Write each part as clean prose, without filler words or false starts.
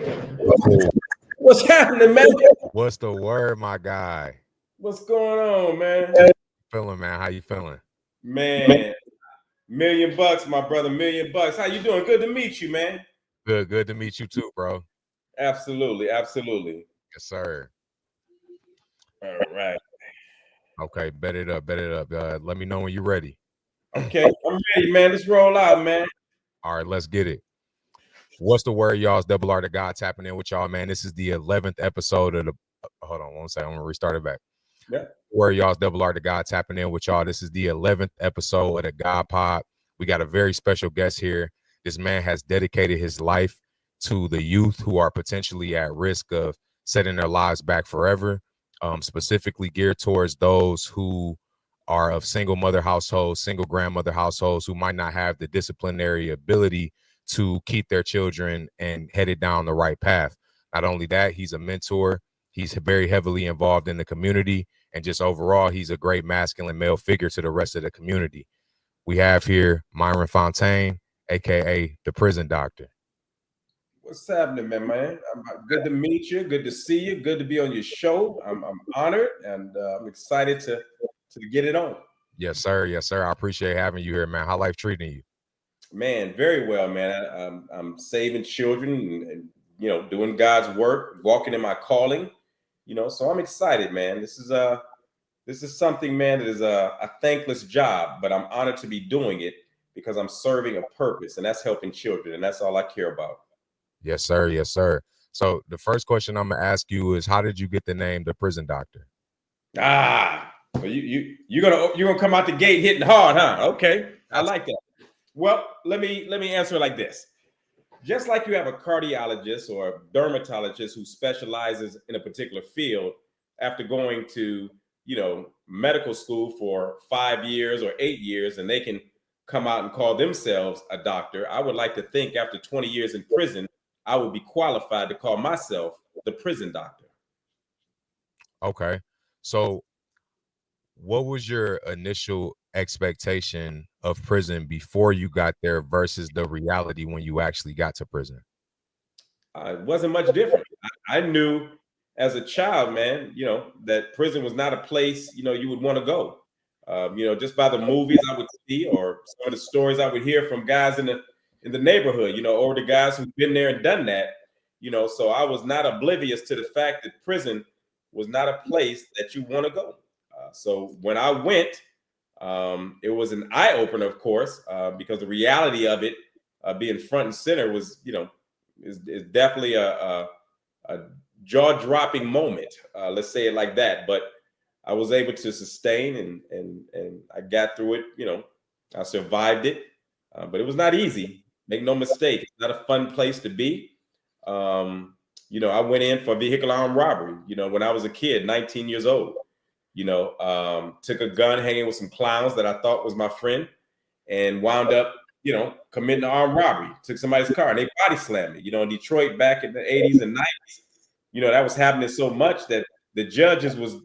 Oh, What's happening, man? what's the word, my guy? What's going on, man? Feeling, man? How you feeling? Man, $1,000,000, my brother, $1,000,000. How you doing? Good to meet you, man. Good to meet you too, bro. Absolutely, absolutely. Yes, sir. All right. Okay, bet it up, bet it up. Let me know when you're ready. Okay, I'm ready, man. Let's roll out, man. All right, let's get it. What's the word, y'all? It's Double R the God tapping in with y'all, man. This is the 11th episode of the. Hold on 1 second. I'm gonna restart it back. Yeah. Word, y'all? It's Double R the God tapping in with y'all. This is the 11th episode of the God Pod. We got a very special guest here. This man has dedicated his life to the youth who are potentially at risk of setting their lives back forever, specifically geared towards those who are of single mother households, single grandmother households who might not have the disciplinary ability to keep their children and headed down the right path. Not only that, he's a mentor. He's very heavily involved in the community, and just overall, he's a great masculine male figure to the rest of the community. We have here Myron Fountaine, aka the Prison Doctor. What's happening, man? Good to meet you. Good to see you. Good to be on your show. I'm honored and I'm excited to get it on. Yes, sir. Yes, sir. I appreciate having you here, man. How life treating you? Man, very well, man. I'm saving children and doing God's work, walking in my calling. So I'm excited, man. This is something, man, that is a thankless job, but I'm honored to be doing it because I'm serving a purpose, and that's helping children, and that's all I care about. Yes, sir. Yes, sir. So the first question I'm gonna ask you is, how did you get the name the Prison Doctor? So you're gonna come out the gate hitting hard, huh? Okay, I like that. Well, let me answer it like this. Just like you have a cardiologist or a dermatologist who specializes in a particular field after going to, medical school for 5 years or 8 years, and they can come out and call themselves a doctor, I would like to think after 20 years in prison, I would be qualified to call myself the prison doctor. Okay. So what was your initial expectation of prison before you got there versus the reality when you actually got to prison? It wasn't much different. I knew as a child, man, that prison was not a place, you would want to go. Just by the movies I would see or some of the stories I would hear from guys in the neighborhood, or the guys who've been there and done that, so I was not oblivious to the fact that prison was not a place that you want to go. So when I went, it was an eye opener, of course, because the reality of it being front and center was, is definitely a jaw dropping moment. Let's say it like that. But I was able to sustain and I got through it. I survived it, but it was not easy. Make no mistake, it's not a fun place to be. I went in for vehicular armed robbery. When I was a kid, 19 years old. Took a gun hanging with some clowns that I thought was my friend, and wound up committing an armed robbery. Took somebody's car and they body slammed me. In Detroit back in the 80s and 90s, that was happening so much that the judges was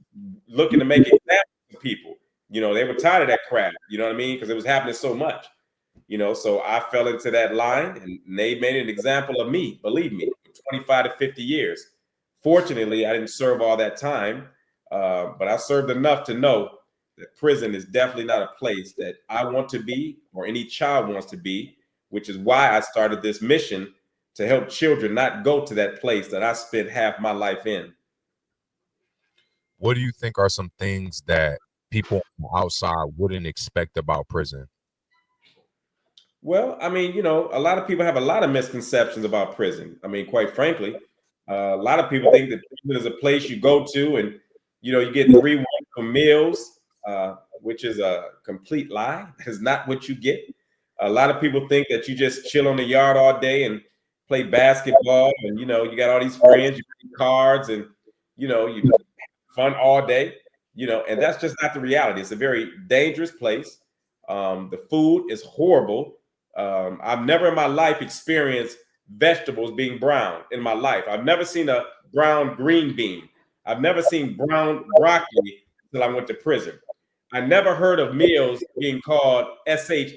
looking to make examples of people. They were tired of that crap, you know what I mean? Because it was happening so much. So I fell into that line and they made an example of me, believe me, 25 to 50 years. Fortunately, I didn't serve all that time, but I served enough to know that prison is definitely not a place that I want to be or any child wants to be, which is why I started this mission to help children not go to that place that I spent half my life in. What do you think are some things that people outside wouldn't expect about prison? Well, I mean, a lot of people have a lot of misconceptions about prison. I mean, quite frankly, a lot of people think that prison is a place you go to and, you get 3 wonderful meals, which is a complete lie. That is not what you get. A lot of people think that you just chill on the yard all day and play basketball and, you got all these friends, you play cards and, you fun all day, and that's just not the reality. It's a very dangerous place. The food is horrible. I've never in my life experienced vegetables being brown in my life. I've never seen a brown green bean. I've never seen brown broccoli until I went to prison. I never heard of meals being called shit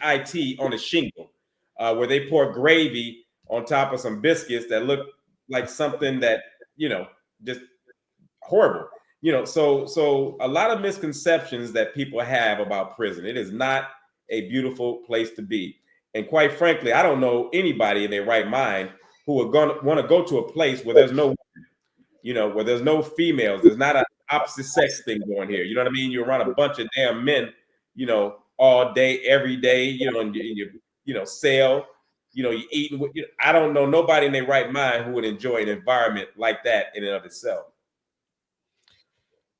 on a shingle, where they pour gravy on top of some biscuits that look like something that, just horrible. So a lot of misconceptions that people have about prison. It is not a beautiful place to be. And quite frankly, I don't know anybody in their right mind who would want to go to a place where there's no, where there's no females. There's not an opposite sex thing going here. You know what I mean? You're around a bunch of damn men, all day, every day, and you sell, you eating. I don't know nobody in their right mind who would enjoy an environment like that in and of itself.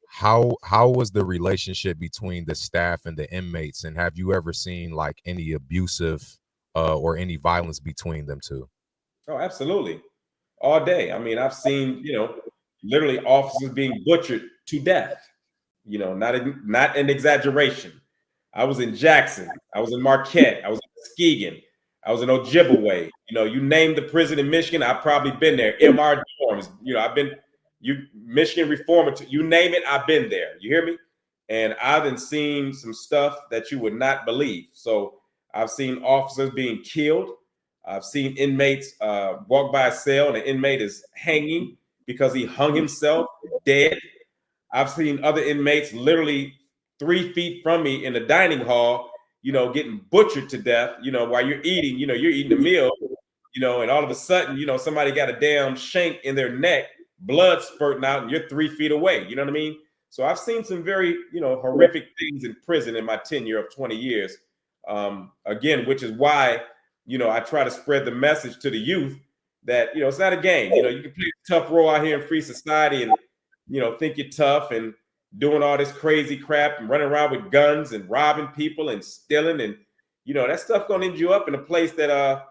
How was the relationship between the staff and the inmates, and have you ever seen like any abusive or any violence between them two? Oh, absolutely. All day. I mean, I've seen, literally officers being butchered to death. Not an exaggeration. I was in Jackson. I was in Marquette. I was in Muskegon. I was in Ojibwe. You name the prison in Michigan, I've probably been there. MR dorms. I've been Michigan Reformatory. You name it, I've been there. You hear me? And I've been seeing some stuff that you would not believe. So I've seen officers being killed. I've seen inmates walk by a cell and the inmate is hanging because he hung himself dead. I've seen other inmates literally 3 feet from me in the dining hall, getting butchered to death, while you're eating, you're eating a meal, and all of a sudden, somebody got a damn shank in their neck, blood spurting out, and you're 3 feet away. You know what I mean? So I've seen some very, horrific things in prison in my tenure of 20 years. Again, which is why, I try to spread the message to the youth that, it's not a game. You can play a tough role out here in free society and, think you're tough and doing all this crazy crap and running around with guns and robbing people and stealing. And, that stuff going to end you up in a place that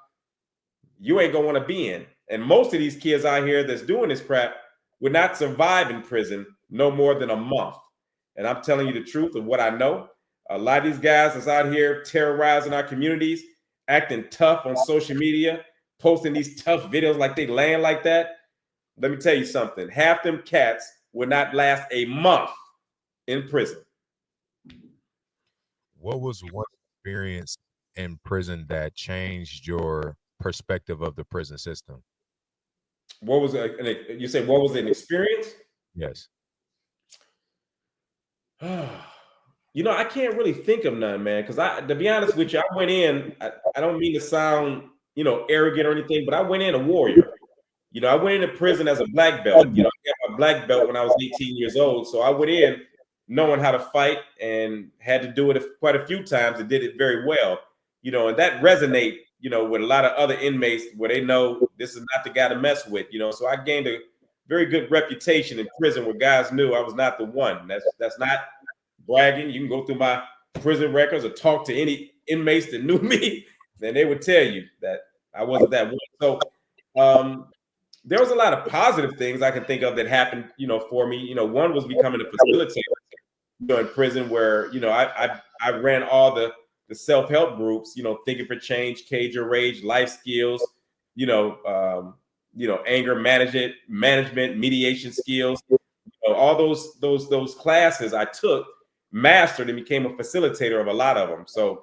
you ain't going to want to be in. And most of these kids out here that's doing this crap would not survive in prison no more than a month. And I'm telling you the truth of what I know. A lot of these guys that's out here terrorizing our communities, acting tough on social media, posting these tough videos like they land like that. Let me tell you something. Half them cats would not last a month in prison. What was one experience in prison that changed your perspective of the prison system? What was you say? What was an experience? Yes. I can't really think of none, man. Because to be honest with you, I went in. I don't mean to sound, arrogant or anything, but I went in a warrior. I went into prison as a black belt. I got my black belt when I was 18 years old. So I went in knowing how to fight and had to do it quite a few times and did it very well. And that resonate, with a lot of other inmates where they know this is not the guy to mess with, So I gained a very good reputation in prison where guys knew I was not the one. That's not bragging. You can go through my prison records or talk to any inmates that knew me, and they would tell you that I wasn't that one. So there was a lot of positive things I can think of that happened, for me. One was becoming a facilitator, in prison where, I ran all the self-help groups, Thinking for Change, Cage Your Rage, Life Skills, anger management, mediation skills, all those classes I took, mastered, and became a facilitator of a lot of them. So,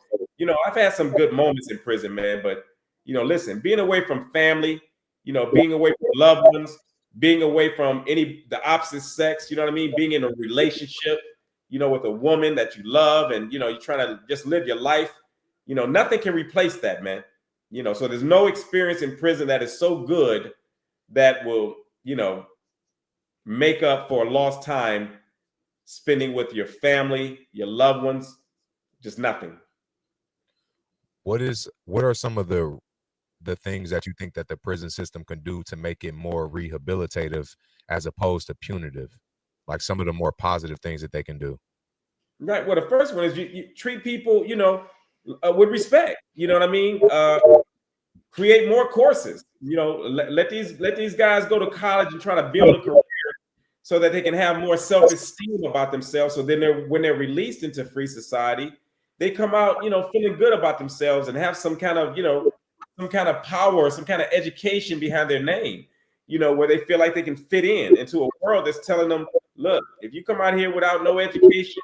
I've had some good moments in prison, man. But, listen, being away from family, being away from loved ones, being away from the opposite sex, you know what I mean? Being in a relationship, with a woman that you love and, you're trying to just live your life, nothing can replace that, man. So there's no experience in prison that is so good that will, make up for lost time spending with your family, your loved ones, just nothing. What are some of the things that you think that the prison system can do to make it more rehabilitative as opposed to punitive? Like some of the more positive things that they can do. Right. Well, the first one is you treat people, with respect. You know what I mean? Create more courses. Let these guys go to college and try to build a career so that they can have more self-esteem about themselves. So then when they're released into free society, they come out, feeling good about themselves and have some kind of, some kind of power, some kind of education behind their name, where they feel like they can fit into a world that's telling them, look, if you come out here without no education,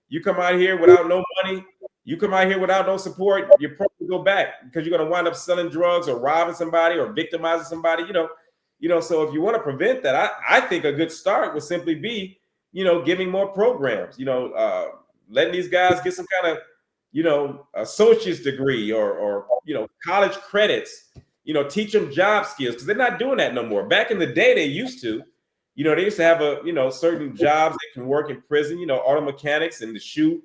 you come out here without no money, you come out here without no support, you're probably go back because you're going to wind up selling drugs or robbing somebody or victimizing somebody. So if you want to prevent that, I think a good start would simply be, giving more programs, letting these guys get some kind of, associate's degree or college credits, teach them job skills, because they're not doing that no more. Back in the day, they used to, they used to have certain jobs they can work in prison, auto mechanics and the shoe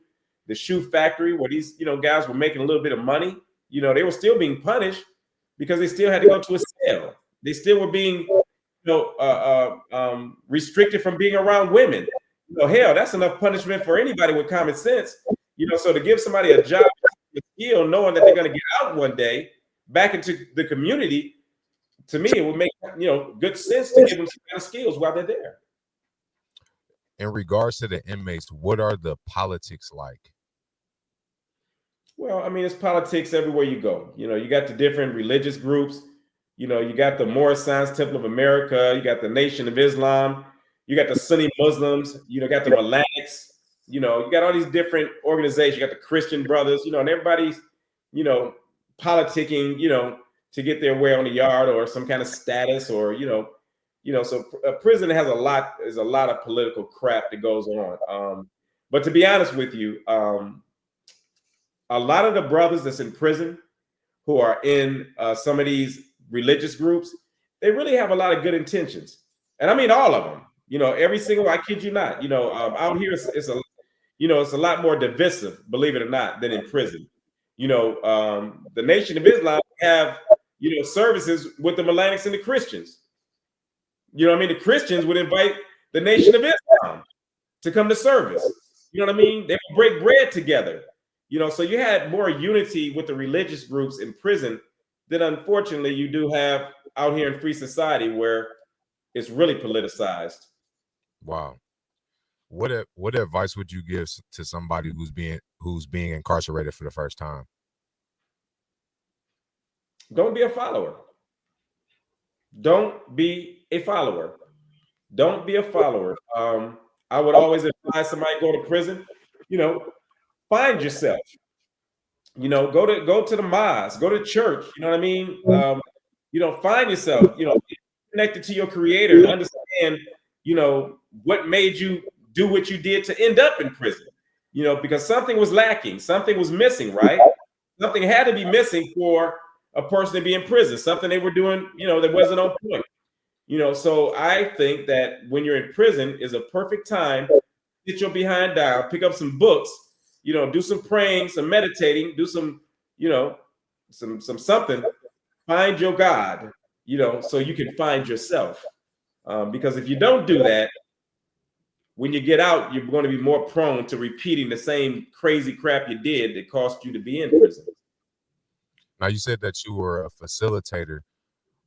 factory, where these, guys were making a little bit of money. They were still being punished because they still had to go to a cell. They still were being, restricted from being around women. Hell, that's enough punishment for anybody with common sense. So to give somebody a job, a skill, knowing that they're going to get out one day back into the community, to me, it would make good sense to give them some kind of skills while they're there. In regards to the inmates, what are the politics like? Well, I mean, it's politics everywhere you go. You got the different religious groups. You got the Moorish Science Temple of America. You got the Nation of Islam. You got the Sunni Muslims. Got the Malanics. You got all these different organizations. You got the Christian Brothers. And everybody's, politicking, to get their way on the yard or some kind of status, or so a prison has a lot of political crap that goes on. But to be honest with you, a lot of the brothers that's in prison who are in some of these religious groups, they really have a lot of good intentions. And I mean, all of them, every single, I kid you not, out here, it's a lot more divisive, believe it or not, than in prison. The Nation of Islam have, services with the Malanics and the Christians. The Christians would invite the Nation of Islam to come to service. They would break bread together. So you had more unity with the religious groups in prison than, unfortunately, you do have out here in free society, where it's really politicized. Wow. What advice would you give to somebody who's being incarcerated for the first time? Don't be a follower. Don't be a follower. Don't be a follower. I would always advise somebody go to prison, find yourself. Go to the mosque, go to church. You know what I mean? Find yourself. Connected to your creator, and understand. What made you do what you did to end up in prison. Because something was lacking, something was missing, right? Something had to be missing for a person to be in prison. Something they were doing, that wasn't on point. So I think that when you're in prison is a perfect time to get your behind down, pick up some books. Do some praying, some meditating, do some, some something. Find your God, so you can find yourself. Because if you don't do that, when you get out, you're going to be more prone to repeating the same crazy crap you did that cost you to be in prison. Now, you said that you were a facilitator.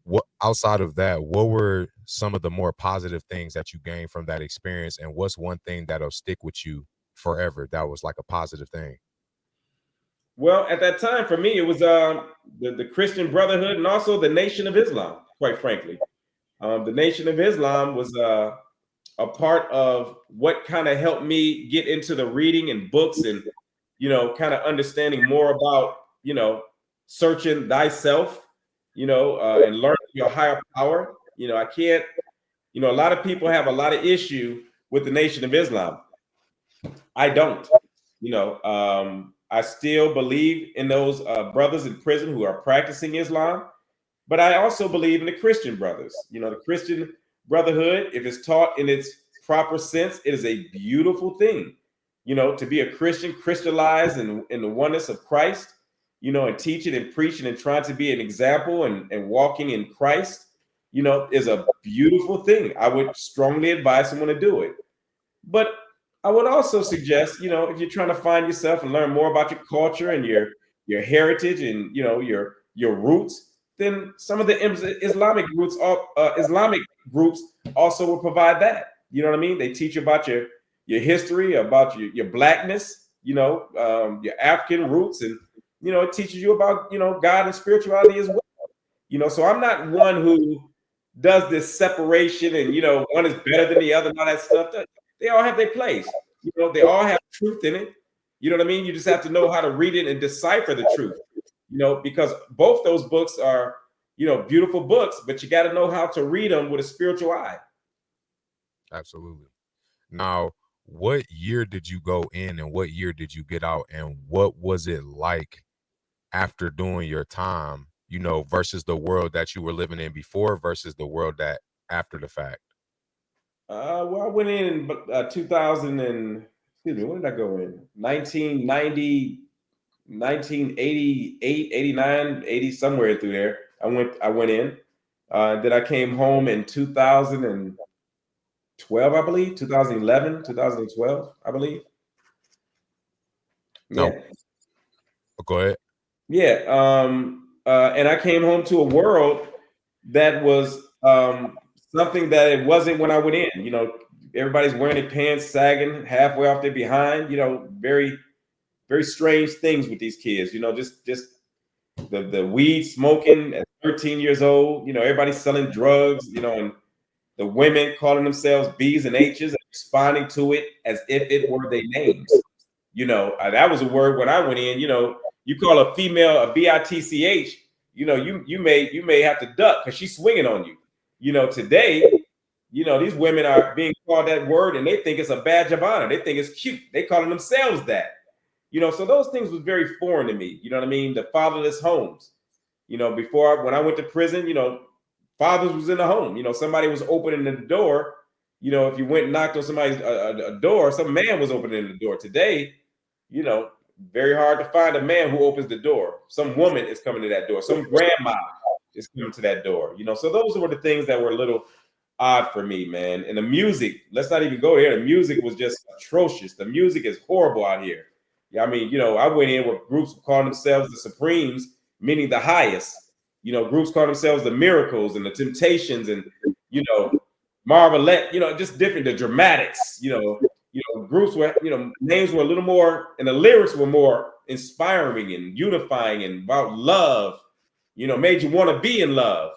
What, outside of that, what were some of the more positive things that you gained from that experience? And what's one thing that'll stick with you forever that was like a positive thing? Well, at that time, for me, it was the Christian Brotherhood and also the Nation of Islam, quite frankly. The Nation of Islam was a part of what kind of helped me get into the reading and books and, kind of understanding more about, searching thyself, and learning your higher power. I can't, a lot of people have a lot of issue with the Nation of Islam. I don't, I still believe in those brothers in prison who are practicing Islam, but I also believe in the Christian brothers. The Christian Brotherhood, if it's taught in its proper sense, it is a beautiful thing. To be a Christian, Christianized in the oneness of Christ, and teaching and preaching and trying to be an example and walking in Christ, is a beautiful thing. I would strongly advise someone to do it. But I would also suggest, if you're trying to find yourself and learn more about your culture and your heritage and your roots, then some of the Islamic groups also will provide that. You know what I mean? They teach you about your history, about your blackness, your African roots, and it teaches you about God and spirituality as well. So I'm not one who does this separation and one is better than the other and all that stuff. They all have their place. They all have truth in it. You know what I mean? You just have to know how to read it and decipher the truth. Because both those books are, beautiful books, but you got to know how to read them with a spiritual eye. Absolutely. Now, what year did you go in and what year did you get out? And what was it like after doing your time, versus the world that you were living in before versus the world that after the fact? Well, I went in 2000 and, excuse me, when did I go in? 1990, 1988, 89, 80, somewhere through there. I went in. Then I came home in 2012, I believe, 2011, 2012, I believe. No, Yeah. go ahead. Yeah. And I came home to a world that was something that it wasn't when I went in. Everybody's wearing their pants sagging halfway off their behind. Very, very strange things with these kids. Just the weed smoking at 13 years old. Everybody's selling drugs. And the women calling themselves B's and H's and responding to it as if it were their names. That was a word when I went in. You call a female a bitch. You may have to duck because she's swinging on you. Today, these women are being called that word and they think it's a badge of honor. They think it's cute. They calling themselves that. So those things was very foreign to me. You know what I mean? The fatherless homes. When I went to prison, fathers was in the home. Somebody was opening the door. If you went and knocked on somebody's a door, some man was opening the door. Today, you know, very hard to find a man who opens the door. Some woman is coming to that door. Some grandma is coming to that door. So those were the things that were a little odd for me, man. And the music, let's not even go there. The music was just atrocious. The music is horrible out here. Yeah, I mean, I went in with groups calling themselves the Supremes, meaning the highest. Groups call themselves the Miracles and the Temptations and Marvelette. Just different. The Dramatics. Groups were names were a little more, and the lyrics were more inspiring and unifying and about love. Made you want to be in love.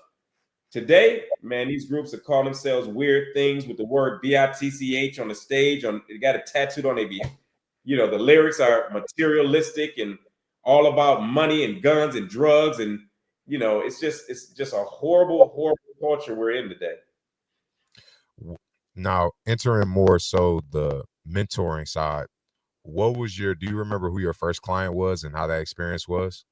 Today, man, these groups are calling themselves weird things with the word bitch on the stage. They got it tattooed on their behind. The lyrics are materialistic and all about money and guns and drugs, and it's just a horrible, horrible culture we're in today. Now, entering more so the mentoring side, do you remember who your first client was and how that experience was?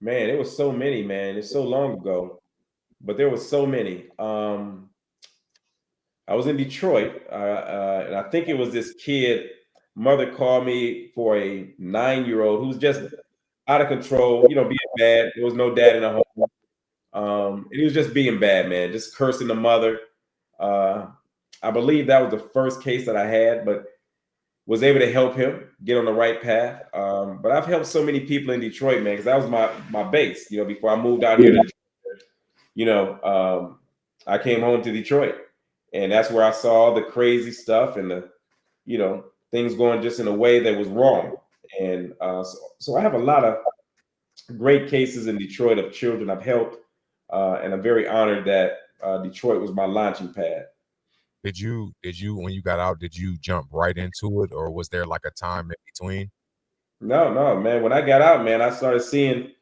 Man, it was so many, man. It's so long ago, but there was so many. I was in Detroit, and I think it was this kid. Mother called me for a 9-year-old who was just out of control, being bad. There was no dad in the home. And he was just being bad, man, just cursing the mother. I believe that was the first case that I had, but was able to help him get on the right path. But I've helped so many people in Detroit, man, because that was my base. Before I moved out here to, I came home to Detroit, and that's where I saw the crazy stuff and the, things going just in a way that was wrong. And so I have a lot of great cases in Detroit of children I've helped, and I'm very honored that Detroit was my launching pad. Did you when you got out, did you jump right into it, or was there like a time in between? No, man. When I got out, man, I started seeing,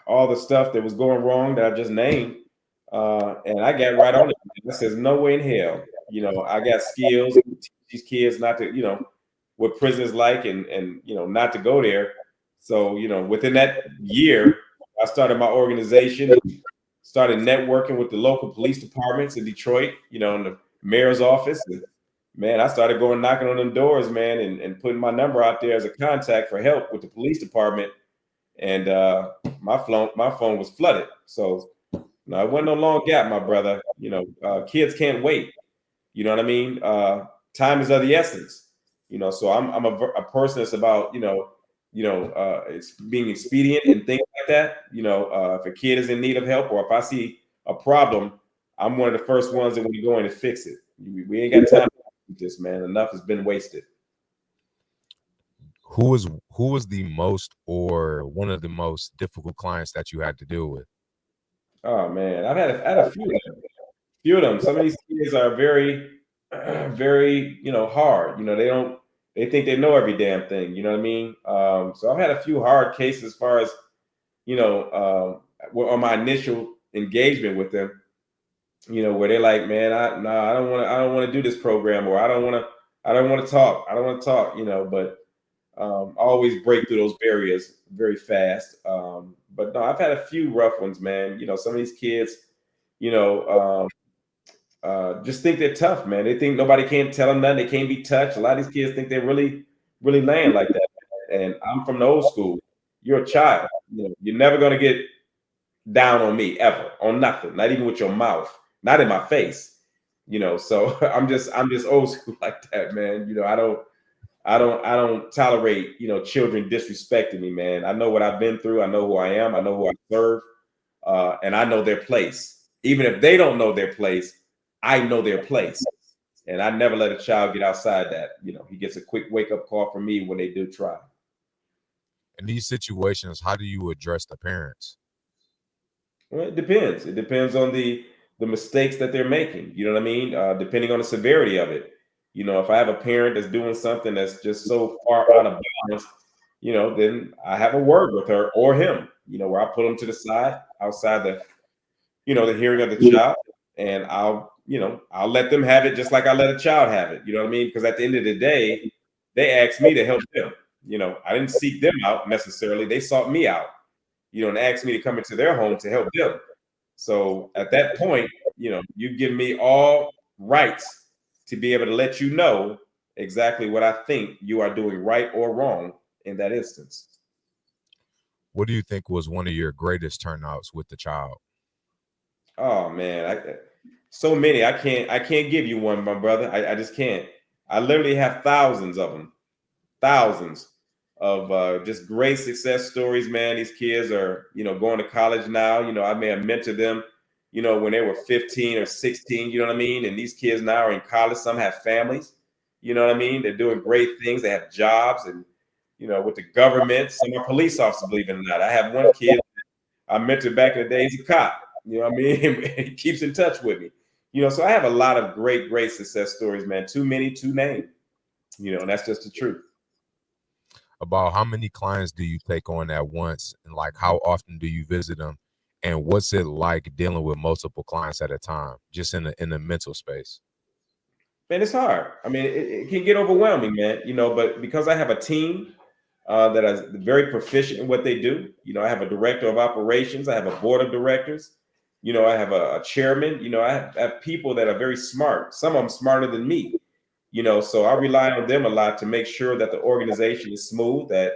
all the stuff that was going wrong that I just named, and I got right on it. I says, no way in hell. I got skills to teach these kids not to, what prison is like, and not to go there. So within that year, I started my organization, started networking with the local police departments in Detroit, in the mayor's office. And man, I started going knocking on them doors, man, and putting my number out there as a contact for help with the police department. And my phone was flooded. So no, it wasn't no long gap, my brother. Kids can't wait. You know what I mean? Time is of the essence. So I'm a person that's about it's being expedient and things like that. If a kid is in need of help or if I see a problem, I'm one of the first ones that we go in and fix it. We ain't got time to do this, man. Enough has been wasted. Who was the most or one of the most difficult clients that you had to deal with? Oh man, I had a few of them. Few of them. Some of these kids are very, very, hard. They think they know every damn thing. You know what I mean? So I've had a few hard cases as far as on my initial engagement with them, where they're like, man, I don't want to do this program, or I don't want to talk, but always break through those barriers very fast. But no, I've had a few rough ones, man. Some of these kids, you know, just think they're tough, man. They think nobody can tell them nothing. They can't be touched. A lot of these kids think they're really, really land like that. And I'm from the old school. You're a child. You're never gonna get down on me ever on nothing, not even with your mouth, not in my face. So I'm just old school like that, man. I don't tolerate children disrespecting me, man. I know what I've been through. I know who I am. I know who I serve, and I know their place. Even if they don't know their place, I know their place, and I never let a child get outside that. He gets a quick wake up call from me when they do try. In these situations, how do you address the parents? Well, it depends. It depends on the mistakes that they're making. You know what I mean? Depending on the severity of it. If I have a parent that's doing something that's just so far out of bounds, then I have a word with her or him. Where I put them to the side outside the hearing of the child, and I'll let them have it just like I let a child have it. You know what I mean? Because at the end of the day, they asked me to help them. I didn't seek them out necessarily. They sought me out, and asked me to come into their home to help them. So at that point, you give me all rights to be able to let you know exactly what I think you are doing right or wrong in that instance. What do you think was one of your greatest turnouts with the child? Oh man, so many. I can't give you one, my brother. I just can't. I literally have thousands of them, thousands of just great success stories, man. These kids are, going to college now. I may have mentored them, when they were 15 or 16, you know what I mean? And these kids now are in college. Some have families, you know what I mean? They're doing great things. They have jobs and, with the government. Some are police officers, believe it or not. I have one kid I mentored back in the day. He's a cop, you know what I mean? He keeps in touch with me. So I have a lot of great, great success stories, man. Too many to name, and that's just the truth. About how many clients do you take on at once, and like how often do you visit them, and what's it like dealing with multiple clients at a time, just in the mental space? Man, it's hard. I mean, it can get overwhelming, man. But because I have a team that is very proficient in what they do, I have a director of operations, I have a board of directors, I have a chairman, I have people that are very smart. Some of them smarter than me, so I rely on them a lot to make sure that the organization is smooth. That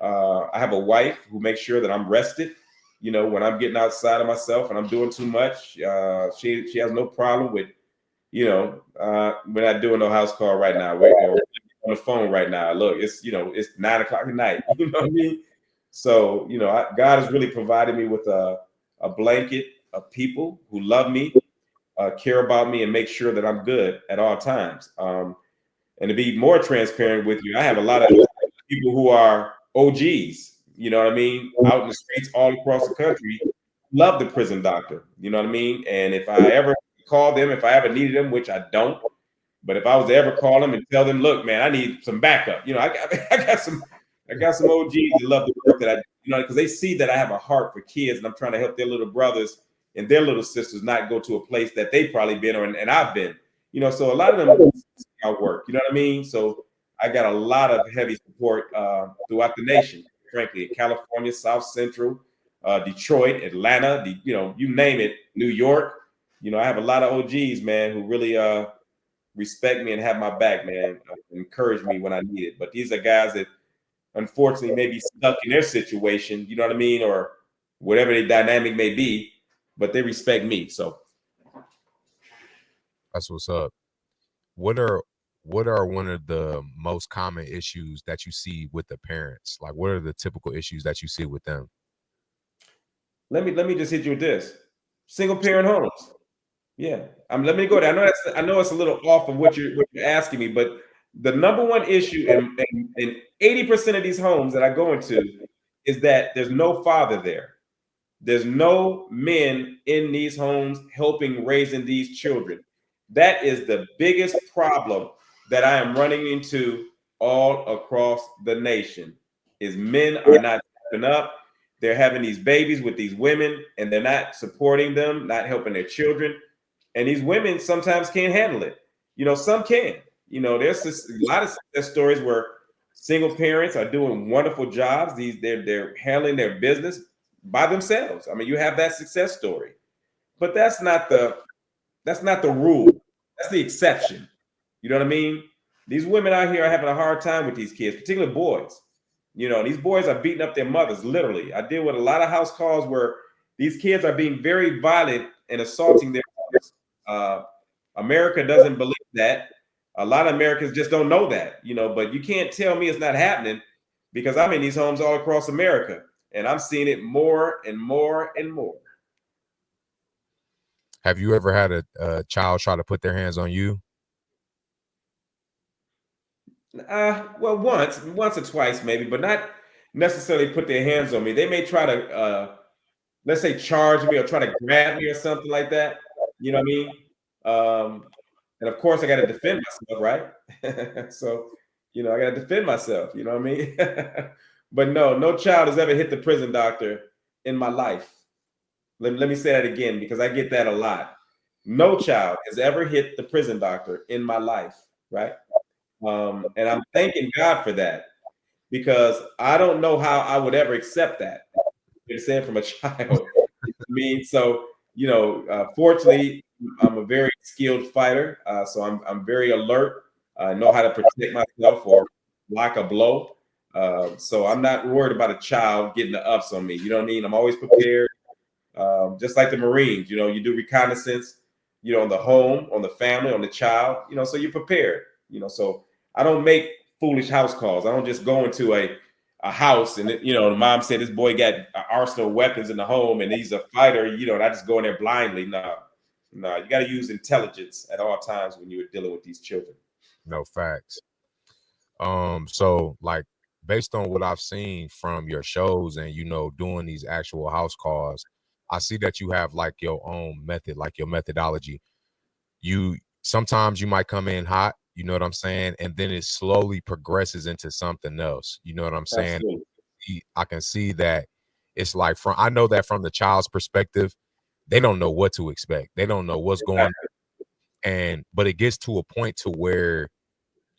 I have a wife who makes sure that I'm rested. When I'm getting outside of myself and I'm doing too much, she has no problem with we're not doing no house call right now. We're on the phone right now. Look, it's 9 o'clock at night. You know what I mean? So, God has really provided me with a blanket of people who love me, care about me, and make sure that I'm good at all times. And to be more transparent with you, I have a lot of people who are OGs, you know what I mean, out in the streets all across the country, love the prison doctor, you know what I mean? And if I ever call them, if I ever needed them, which I don't, but if I was to ever call them and tell them, look, man, I need some backup, I got some OGs that love the work that I do, because they see that I have a heart for kids and I'm trying to help their little brothers and their little sisters not go to a place that they've probably been or and I've been. So a lot of them our work. You know what I mean? So I got a lot of heavy support throughout the nation, frankly, California, South Central, Detroit, Atlanta, you name it, New York. I have a lot of OGs, man, who really respect me and have my back, man, encourage me when I need it. But these are guys that unfortunately may be stuck in their situation, you know what I mean, or whatever their dynamic may be, but they respect me. So That's what's up. What are one of the most common issues that you see with the parents? Like, what are the typical issues that you see with them? let me just hit you with this: single parent homes. Yeah, let me go there. I know it's a little off of what you're asking me, but the number one issue in 80% of these homes that I go into is that there's no father there. There's no men in these homes helping raising these children. That is the biggest problem that I am running into all across the nation. Is men are not stepping up. they're having these babies with these women, and they're not supporting them, not helping their children. And these women sometimes can't handle it. Some can. There's a lot of success stories where single parents are doing wonderful jobs. They're handling their business by themselves. I mean, you have that success story, but that's not the rule. That's the exception. You know what I mean? These women out here are having a hard time with these kids, particularly boys. These boys are beating up their mothers, literally. I deal with a lot of house calls where these kids are being very violent and assaulting their mothers. America doesn't believe that. A lot of Americans just don't know that, but you can't tell me it's not happening because I'm in these homes all across America and I'm seeing it more and more and more. Have you ever had a child try to put their hands on you? Well, once or twice maybe, but not necessarily put their hands on me. They may try to, let's say, charge me or try to grab me or something like that. You know what I mean? And of course, I got to defend myself, right? So, I got to defend myself. You know what I mean? But no child has ever hit the prison doctor in my life. Let me say that again because I get that a lot. No child has ever hit the prison doctor in my life, right? And I'm thanking God for that because I don't know how I would ever accept that. You're saying from a child. I mean, so fortunately, I'm a very skilled fighter, so I'm very alert. I know how to protect myself or block a blow. So I'm not worried about a child getting the ups on me. You know what I mean? I'm always prepared. Just like the Marines, you do reconnaissance, on the home, on the family, on the child, so you're prepared, so I don't make foolish house calls. I don't just go into a house and, the mom said this boy got an arsenal of weapons in the home and he's a fighter, and I just go in there blindly. No, you got to use intelligence at all times when you're dealing with these children. No, facts. So like based on what I've seen from your shows and doing these actual house calls, I see that you have like your own method, like your methodology. You sometimes you might come in hot, you know what I'm saying, and then it slowly progresses into something else. You know what I'm saying? Absolutely. I can see that it's like I know that from the child's perspective, they don't know what to expect. They don't know what's going, but it gets to a point to where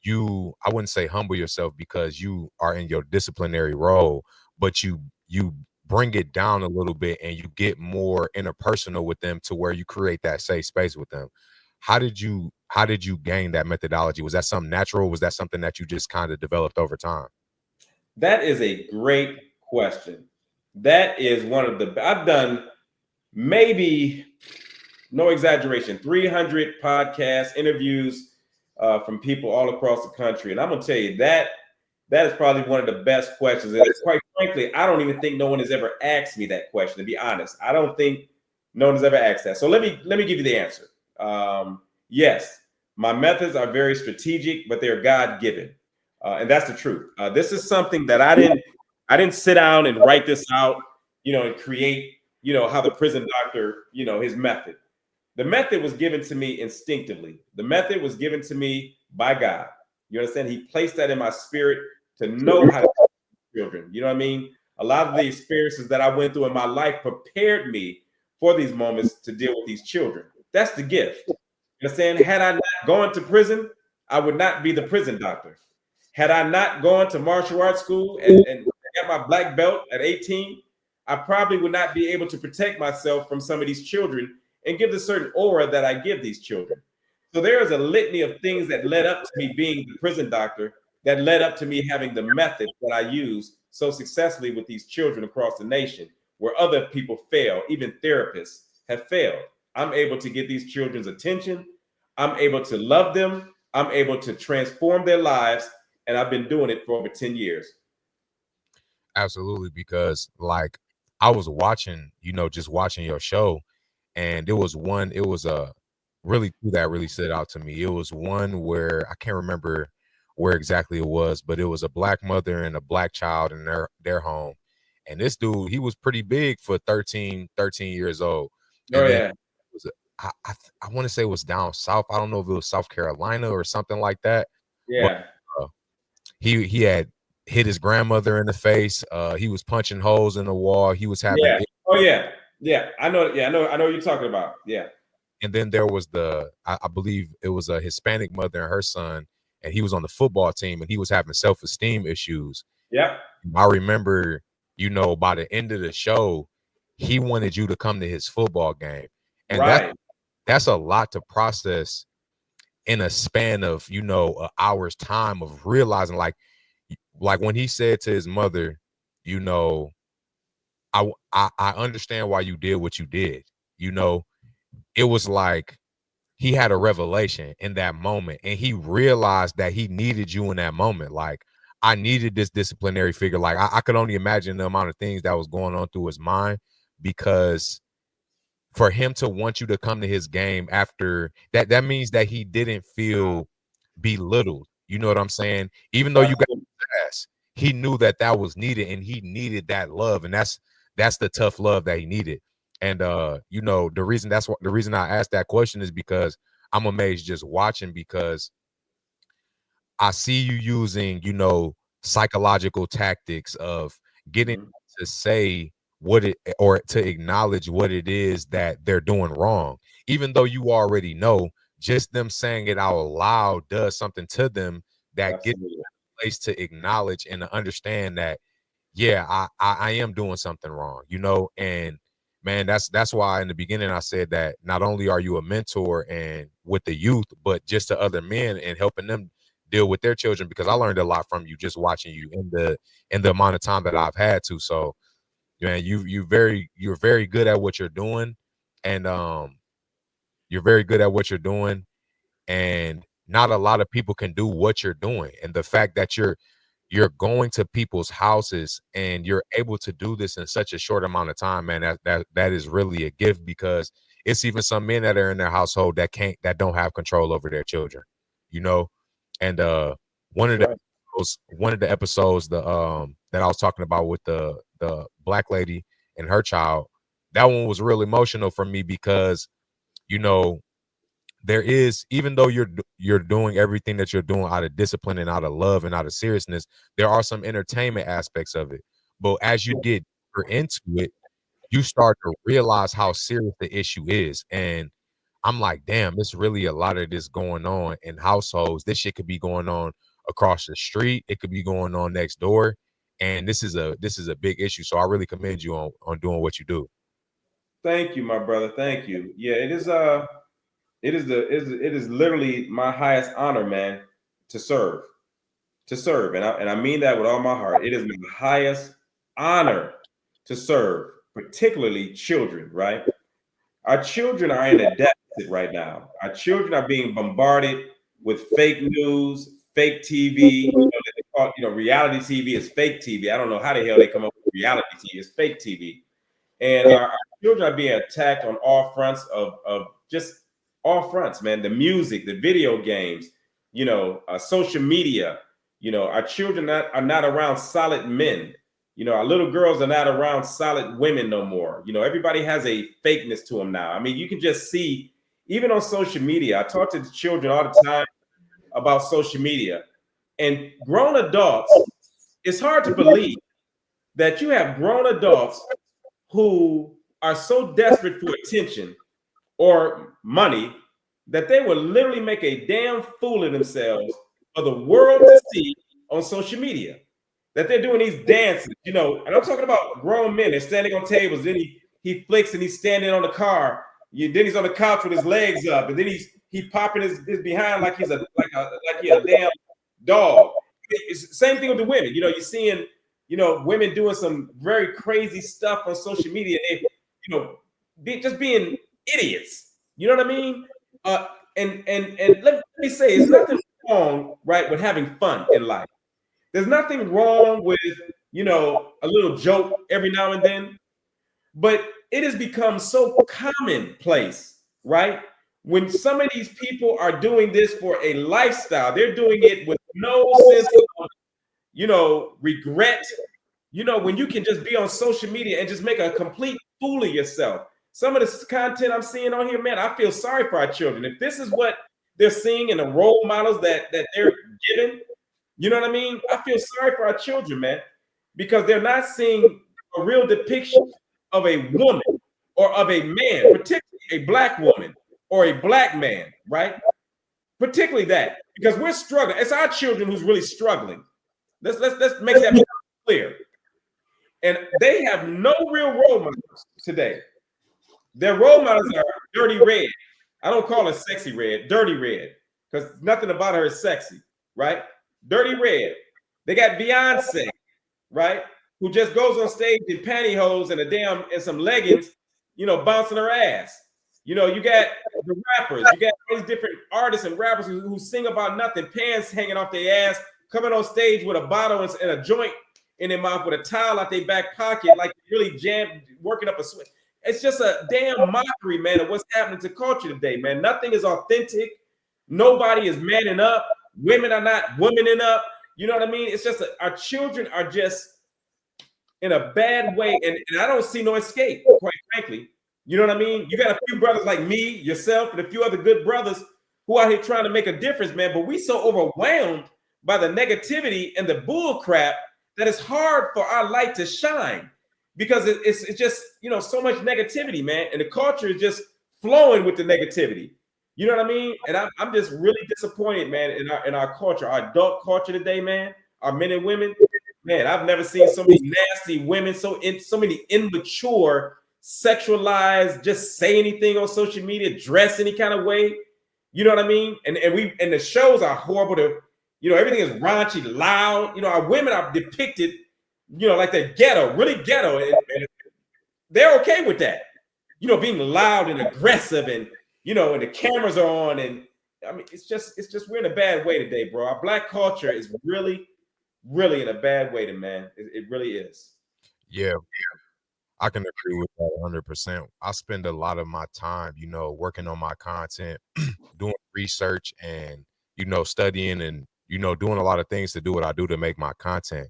I wouldn't say humble yourself because you are in your disciplinary role, but you bring it down a little bit and you get more interpersonal with them to where you create that safe space with them. How did you gain that methodology? Was that something natural? Was that something that you just kind of developed over time? That is a great question. That is one of the I've done maybe, no exaggeration, 300 podcasts, interviews from people all across the country. And I'm going to tell you that is probably one of the best questions. And quite frankly, I don't even think no one has ever asked me that question, to be honest. I don't think no one has ever asked that. So let me give you the answer. Yes, my methods are very strategic, but they're God-given. And that's the truth. This is something that I didn't sit down and write this out, and create, how the prison doctor, his method. The method was given to me instinctively. The method was given to me by God. You understand? He placed that in my spirit to know how to help children. You know what I mean? A lot of the experiences that I went through in my life prepared me for these moments to deal with these children. That's the gift. You understand? Had I not gone to prison, I would not be the prison doctor. Had I not gone to martial arts school and got my black belt at 18, I probably would not be able to protect myself from some of these children and give the certain aura that I give these children. So there is a litany of things that led up to me being the prison doctor, that led up to me having the method that I use so successfully with these children across the nation, where other people fail, even therapists have failed. I'm able to get these children's attention. I'm able to love them. I'm able to transform their lives. And I've been doing it for over 10 years. Absolutely, because like I was watching, just watching your show, and it was a really two that really stood out to me. It was one where I can't remember where exactly it was, but it was a black mother and a black child in their home. And this dude, he was pretty big for 13 years old. Oh, And then yeah. it was I want to say it was down south. I don't know if it was South Carolina or something like that. But Yeah. uh, he had hit his grandmother in the face. He was punching holes in the wall. He was having, Yeah. Oh yeah. Yeah. I know. Yeah. I know what you're talking about. Yeah. and then there was I believe it was a Hispanic mother and her son, and he was on the football team, and he was having self-esteem issues. Yep. I remember, by the end of the show, he wanted you to come to his football game, and Right. that's a lot to process in a span of an hour's time of realizing, like when he said to his mother, you know, I understand why you did what you did. It was like he had a revelation in that moment, and he realized that he needed you in that moment. Like, I needed this disciplinary figure. Like, I could only imagine the amount of things that was going on through his mind, because for him to want you to come to his game after that means that he didn't feel belittled. You know what I'm saying? Even though you got Absolutely. ass, he knew that was needed, and he needed that love, and that's the tough love that he needed. And the reason I asked that question is because I'm amazed just watching, because I see you using, psychological tactics of getting Mhm. to say what it, or to acknowledge what it is that they're doing wrong. Even though you already know, just them saying it out loud does something to them, that gets Absolutely. a place to acknowledge and to understand that, yeah, I am doing something wrong, and man, that's why in the beginning I said that not only are you a mentor and with the youth, but just to other men and helping them deal with their children, because I learned a lot from you just watching you in the amount of time that I've had to. So, man, you're very good at what you're doing, and you're very good at what you're doing, and not a lot of people can do what you're doing. And the fact that you're going to people's houses and you're able to do this in such a short amount of time, man, that is really a gift, because it's even some men that are in their household that don't have control over their children, you know. And one That's of the right. one of the episodes, that I was talking about with the black lady and her child, that one was real emotional for me, because you know there is, even though you're doing everything that you're doing out of discipline and out of love and out of seriousness, there are some entertainment aspects of it. But as you get deeper into it, you start to realize how serious the issue is. And I'm like, damn, there's really a lot of this going on in households. This shit could be going on across the street. It could be going on next door. And this is a big issue. So I really commend you on doing what you do. Thank you, my brother. Thank you. Yeah, it is. It is literally my highest honor, man, to serve. To serve, and I mean that with all my heart. It is my highest honor to serve, particularly children. Right. Our children are in a deficit right now. Our children are being bombarded with fake news, fake TV. Reality TV is fake TV. I don't know how the hell they come up with reality TV. It's fake TV. And our children are being attacked on all fronts of just all fronts, man. The music, the video games, social media. Our children are not around solid men. Our little girls are not around solid women no more. Everybody has a fakeness to them now. I mean, you can just see, even on social media. I talk to the children all the time about social media, and grown adults. It's hard to believe that you have grown adults who are so desperate for attention or money that they will literally make a damn fool of themselves for the world to see on social media. That they're doing these dances, and I'm talking about grown men. They're standing on tables. Then he flicks and he's standing on the car. Then he's on the couch with his legs up, and then he popping his behind like he's like he a damn dog. It's the same thing with the women. You're seeing women doing some very crazy stuff on social media. They, just being idiots. You know what I mean? And let me say, it's nothing wrong, right, with having fun in life. There's nothing wrong with a little joke every now and then, but it has become so commonplace, right? When some of these people are doing this for a lifestyle, they're doing it with no sense of regret. When you can just be on social media and just make a complete fool of yourself. Some of this content I'm seeing on here, man, I feel sorry for our children. If this is what they're seeing in the role models that they're given, You know what I mean? I feel sorry for our children, man, because they're not seeing a real depiction of a woman or of a man, particularly a black woman or a black man, right? Particularly that, because we're struggling. It's our children who's really struggling. Let's make that clear. And they have no real role models today. Their role models are Dirty Red. I don't call her Sexy Red, Dirty Red, because nothing about her is sexy, right? Dirty Red. They got Beyonce, right? Who just goes on stage in pantyhose and and some leggings, bouncing her ass. You got the rappers, you got all these different artists and rappers who sing about nothing, pants hanging off their ass, coming on stage with a bottle and a joint in their mouth with a towel out their back pocket, like really jammed, working up a sweat. It's just a damn mockery, man, of what's happening to culture today, man. Nothing is authentic. Nobody is manning up. Women are not womaning up. You know what I mean? It's just our children are just in a bad way, and I don't see no escape, quite frankly. You know what I mean? You got a few brothers like me, yourself, and a few other good brothers who are here trying to make a difference, man. But we so overwhelmed by the negativity and the bull crap that it's hard for our light to shine, because it's just, so much negativity, man. And the culture is just flowing with the negativity. You know what I mean? And I'm just really disappointed, man, in our culture, our adult culture today, man, our men and women. Man, I've never seen so many nasty women, so many immature, sexualized, just say anything on social media, dress any kind of way. You know what I mean? And the shows are horrible. Everything is raunchy, loud. Our women are depicted, like they're ghetto, really ghetto, and they're okay with that. Being loud and aggressive, and and the cameras are on, and I mean, it's just we're in a bad way today, bro. Our black culture is really in a bad way, man. It really is. Yeah, I can agree with that 100%. I spend a lot of my time, working on my content, doing research, and studying, and doing a lot of things to do what I do to make my content.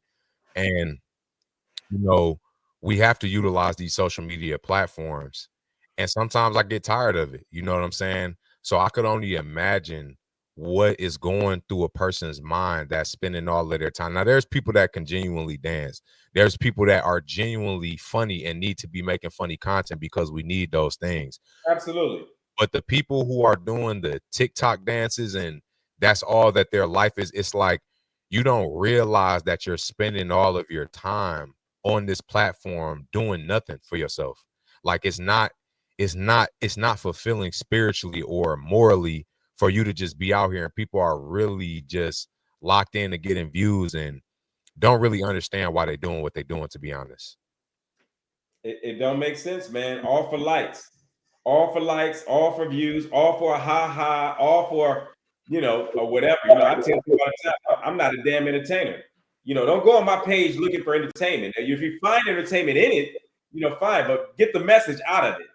And we have to utilize these social media platforms, and sometimes I get tired of it. You know what I'm saying? So I could only imagine what is going through a person's mind that's spending all of their time. Now, there's people that can genuinely dance. There's people that are genuinely funny and need to be making funny content, because we need those things. Absolutely. But the people who are doing the TikTok dances and that's all that their life is, it's like you don't realize that you're spending all of your time on this platform doing nothing for yourself. Like it's not fulfilling spiritually or morally for you to just be out here, and people are really just locked in to getting views and don't really understand why they're doing what they're doing, to be honest. It don't make sense, man. All for likes, all for views, all for a ha, all for, or whatever. I tell people all the time, I'm not a damn entertainer. Don't go on my page looking for entertainment. If you find entertainment in it, fine, but get the message out of it.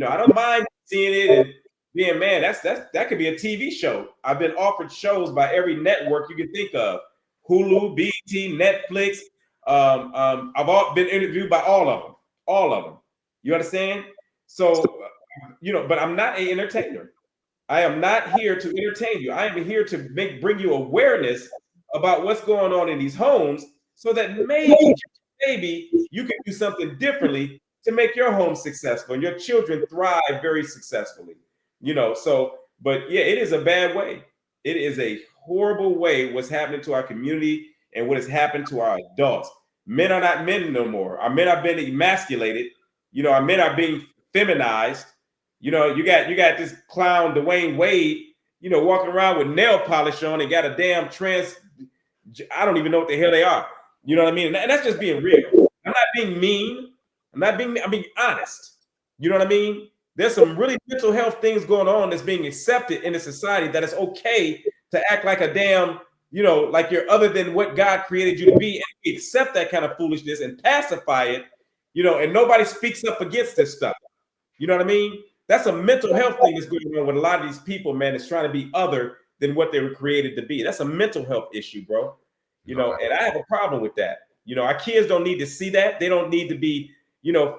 I don't mind seeing it and being, man, that could be a TV show. I've been offered shows by every network you can think of: Hulu, BET, Netflix. I've been interviewed by all of them. All of them. You understand? So, but I'm not an entertainer. I am not here to entertain you. I am here to bring you awareness about what's going on in these homes, so that maybe you can do something differently to make your home successful and your children thrive very successfully. But yeah, it is a bad way. It is a horrible way what's happening to our community and what has happened to our adults. Men are not men no more. Our men are being emasculated. Our men are being feminized. You got this clown Dwayne Wade, walking around with nail polish on and got a damn I don't even know what the hell they are. You know what I mean? And that's just being real. I'm not being mean. I'm being honest. You know what I mean? There's some really mental health things going on that's being accepted in the society, that it's okay to act like a damn, like you're other than what God created you to be, and we accept that kind of foolishness and pacify it, and nobody speaks up against this stuff. You know what I mean? That's a mental health thing that's going on with a lot of these people, man. That's trying to be other than what they were created to be. That's a mental health issue, bro. And I have a problem with that. Our kids don't need to see that. They don't need to be,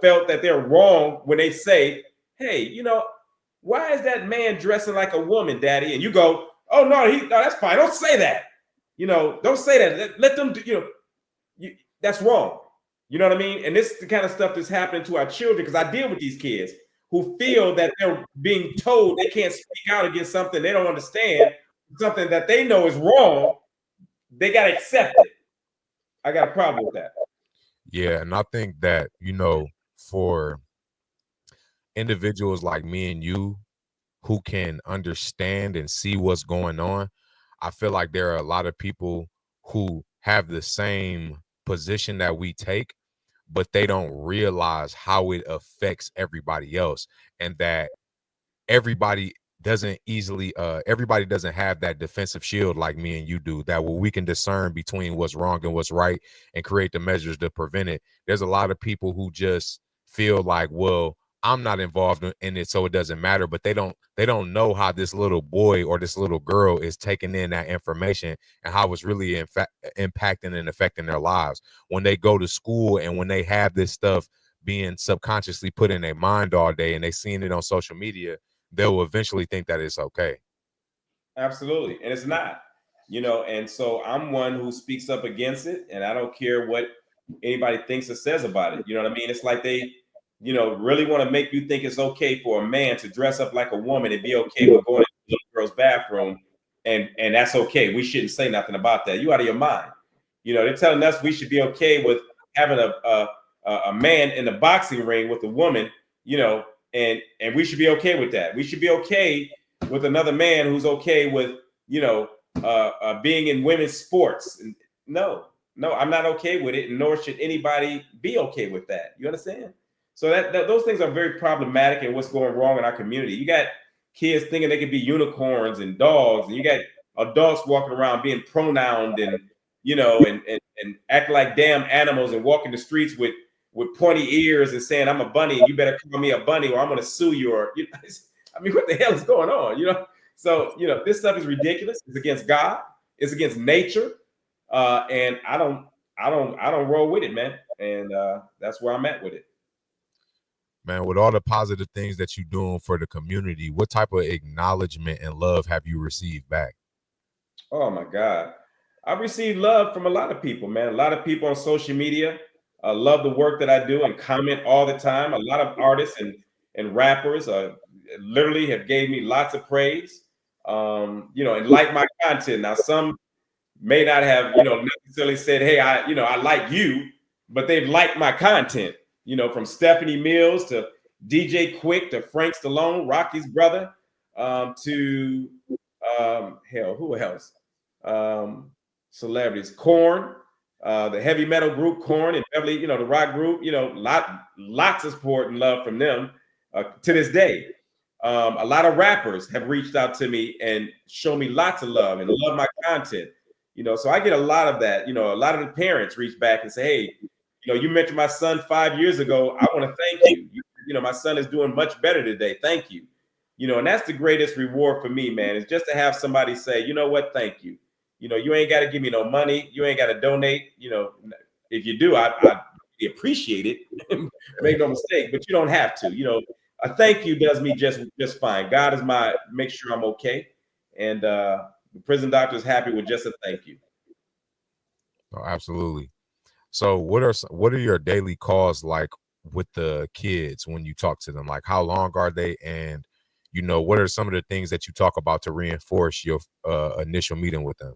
felt that they're wrong when they say, hey, why is that man dressing like a woman, daddy? And you go, oh, no, that's fine. Don't say that. Don't say that. Let them do, that's wrong. You know what I mean? And this is the kind of stuff that's happening to our children, because I deal with these kids who feel that they're being told they can't speak out against something they don't understand, something that they know is wrong. They got to accept it. I got a problem with that. Yeah, and I think that, for individuals like me and you who can understand and see what's going on, I feel like there are a lot of people who have the same position that we take, but they don't realize how it affects everybody else, and that everybody everybody doesn't have that defensive shield like me and you do, that where we can discern between what's wrong and what's right and create the measures to prevent it. There's a lot of people who just feel like, well, I'm not involved in it, so it doesn't matter, but they don't know how this little boy or this little girl is taking in that information and how it's really in fact impacting and affecting their lives when they go to school, and when they have this stuff being subconsciously put in their mind all day and they seeing it on social media. They'll eventually think that it's okay. Absolutely. And it's not, and so I'm one who speaks up against it, and I don't care what anybody thinks or says about it. You know what I mean? It's like they, really want to make you think it's okay for a man to dress up like a woman and be okay with going to the girl's bathroom, and that's okay. We shouldn't say nothing about that. You out of your mind. They're telling us we should be okay with having a man in the boxing ring with a woman, and we should be okay with that. We should be okay with another man who's okay with being in women's sports. And no, I'm not okay with it, and nor should anybody be okay with that. You understand? So that those things are very problematic, and what's going wrong in our community. You got kids thinking they could be unicorns and dogs, and you got adults walking around being pronounced and and act like damn animals and walking the streets with pointy ears and saying I'm a bunny and you better call me a bunny or I'm going to sue you. Or I mean, what the hell is going on? So this stuff is ridiculous. It's against God. It's against nature, and I don't roll with it, man. And that's where I'm at with it. Man, with all the positive things that you're doing for the community, what type of acknowledgement and love have you received back? Oh my God, I've received love from a lot of people, man. A lot of people on social media love the work that I do and comment all the time. A lot of artists and rappers literally have gave me lots of praise, and like my content. Now, some may not have, necessarily said, hey, I like you, but they've liked my content, from Stephanie Mills to DJ Quick to Frank Stallone, Rocky's brother, to hell, who else? Celebrities, Korn, the heavy metal group Korn, and Beverly, the rock group, lots of support and love from them to this day. A lot of rappers have reached out to me and show me lots of love and love my content. So I get a lot of that. A lot of the parents reach back and say, hey, you mentioned my son 5 years ago. I want to thank you. My son is doing much better today. Thank you. And that's the greatest reward for me, man, is just to have somebody say, you know what, thank you. You ain't got to give me no money. You ain't got to donate. If you do, I appreciate it. Make no mistake, but you don't have to. A thank you does me just fine. God is make sure I'm okay. And the prison doctor is happy with just a thank you. Oh, absolutely. So what are your daily calls like with the kids when you talk to them? Like, how long are they? And, what are some of the things that you talk about to reinforce your initial meeting with them?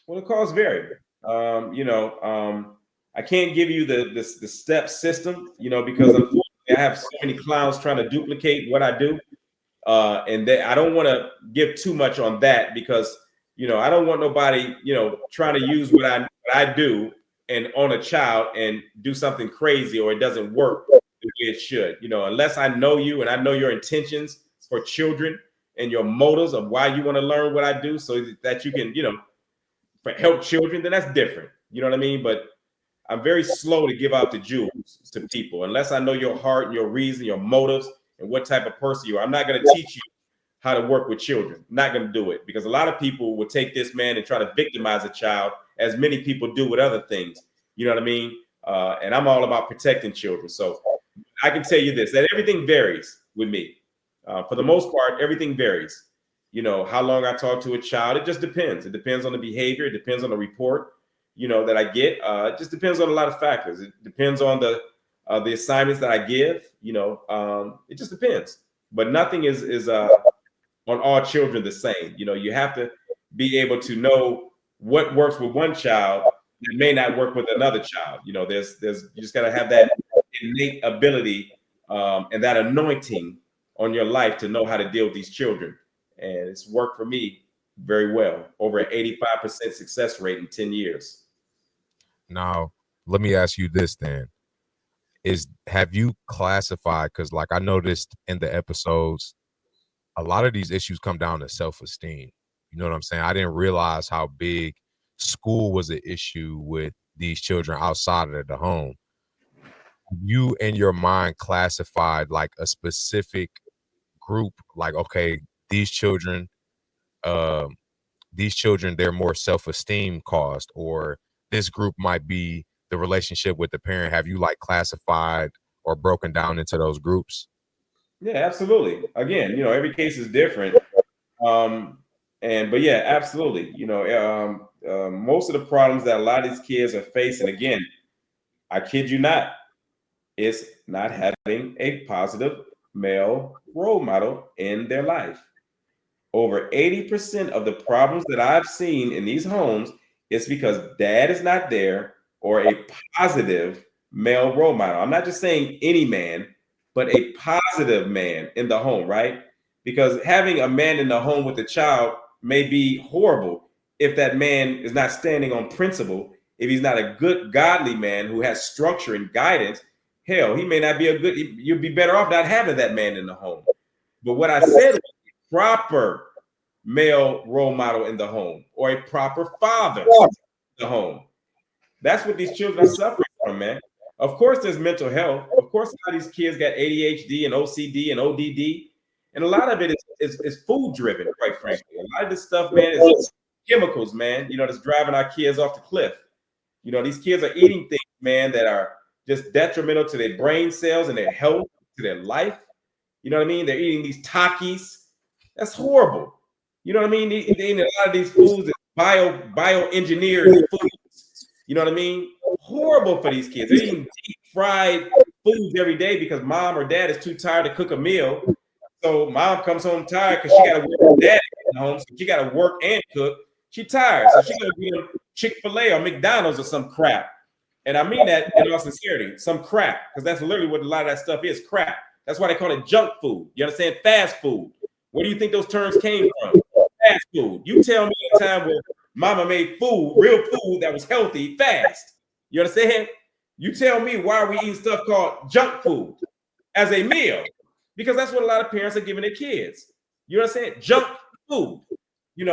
Well, the calls vary. I can't give you the step system, because unfortunately I have so many clowns trying to duplicate what I do. And I don't want to give too much on that, because I don't want nobody trying to use what I do and on a child and do something crazy, or it doesn't work the way it should. Unless I know you and I know your intentions for children and your motives of why you want to learn what I do, so that you can help children, then that's different. You know what I mean? But I'm very slow to give out the jewels to people unless I know your heart and your reason, your motives, and what type of person you are. I'm not going to teach you how to work with children. I'm not going to do it, because a lot of people will take this, man, and try to victimize a child, as many people do with other things. You know what I mean? And I'm all about protecting children. So I can tell you this, that everything varies with me. For the most part, everything varies. how long I talk to a child. It just depends. It depends on the behavior. It depends on the report, that I get. It just depends on a lot of factors. It depends on the assignments that I give. It just depends. But nothing is on all children the same. You have to be able to know what works with one child that may not work with another child. There's you just got to have that innate ability and that anointing on your life to know how to deal with these children. And it's worked for me very well. Over an 85% success rate in 10 years. Now, let me ask you this then. Have you classified, because like I noticed in the episodes, a lot of these issues come down to self-esteem. You know what I'm saying? I didn't realize how big school was an issue with these children outside of the home. You in your mind classified like a specific group, like, okay, these children, um, they're more self-esteem caused, or this group might be the relationship with the parent. Have you like classified or broken down into those groups? Yeah, absolutely. Again, every case is different. But yeah, absolutely. Most of the problems that a lot of these kids are facing, again, I kid you not, is not having a positive male role model in their life. Over 80% of the problems that I've seen in these homes is because dad is not there or a positive male role model. I'm not just saying any man, but a positive man in the home, right? Because having a man in the home with a child may be horrible if that man is not standing on principle, if he's not a good, godly man who has structure and guidance. Hell, he may not be you'd be better off not having that man in the home. But what I said was proper male role model in the home or a proper father in the home. That's what these children are suffering from, man. Of course, there's mental health. Of course, a lot of these kids got ADHD and OCD and ODD. And a lot of it is food driven, quite frankly. A lot of this stuff, man, is chemicals, man, that's driving our kids off the cliff. These kids are eating things, man, that are just detrimental to their brain cells and their health, to their life. You know what I mean? They're eating these Takis. That's horrible. You know what I mean? They eating a lot of these foods that bioengineered foods. You know what I mean? Horrible for these kids. They're eating deep fried foods every day because mom or dad is too tired to cook a meal. So mom comes home tired because she got to work. Dad at home, so she got to work and cook. She tired, so she got to be on Chick-fil-A or McDonald's or some crap. And I mean that in all sincerity, some crap, because that's literally what a lot of that stuff is, crap. That's why they call it junk food. You understand? Fast food. Where do you think those terms came from? Fast food. You tell me a time where mama made food, real food that was healthy, fast. You understand? You tell me why are we eating stuff called junk food as a meal? Because that's what a lot of parents are giving their kids. You understand? Junk food.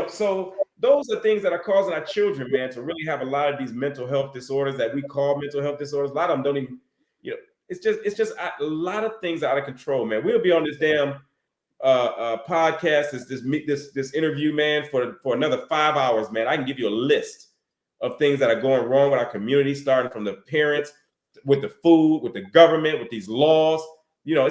So those are things that are causing our children, man, to really have a lot of these mental health disorders that we call mental health disorders. A lot of them don't even, it's just a lot of things are out of control, man. We'll be on this damn podcast, this interview, man, for another 5 hours, man. I can give you a list of things that are going wrong with our community, starting from the parents, with the food, with the government, with these laws. We're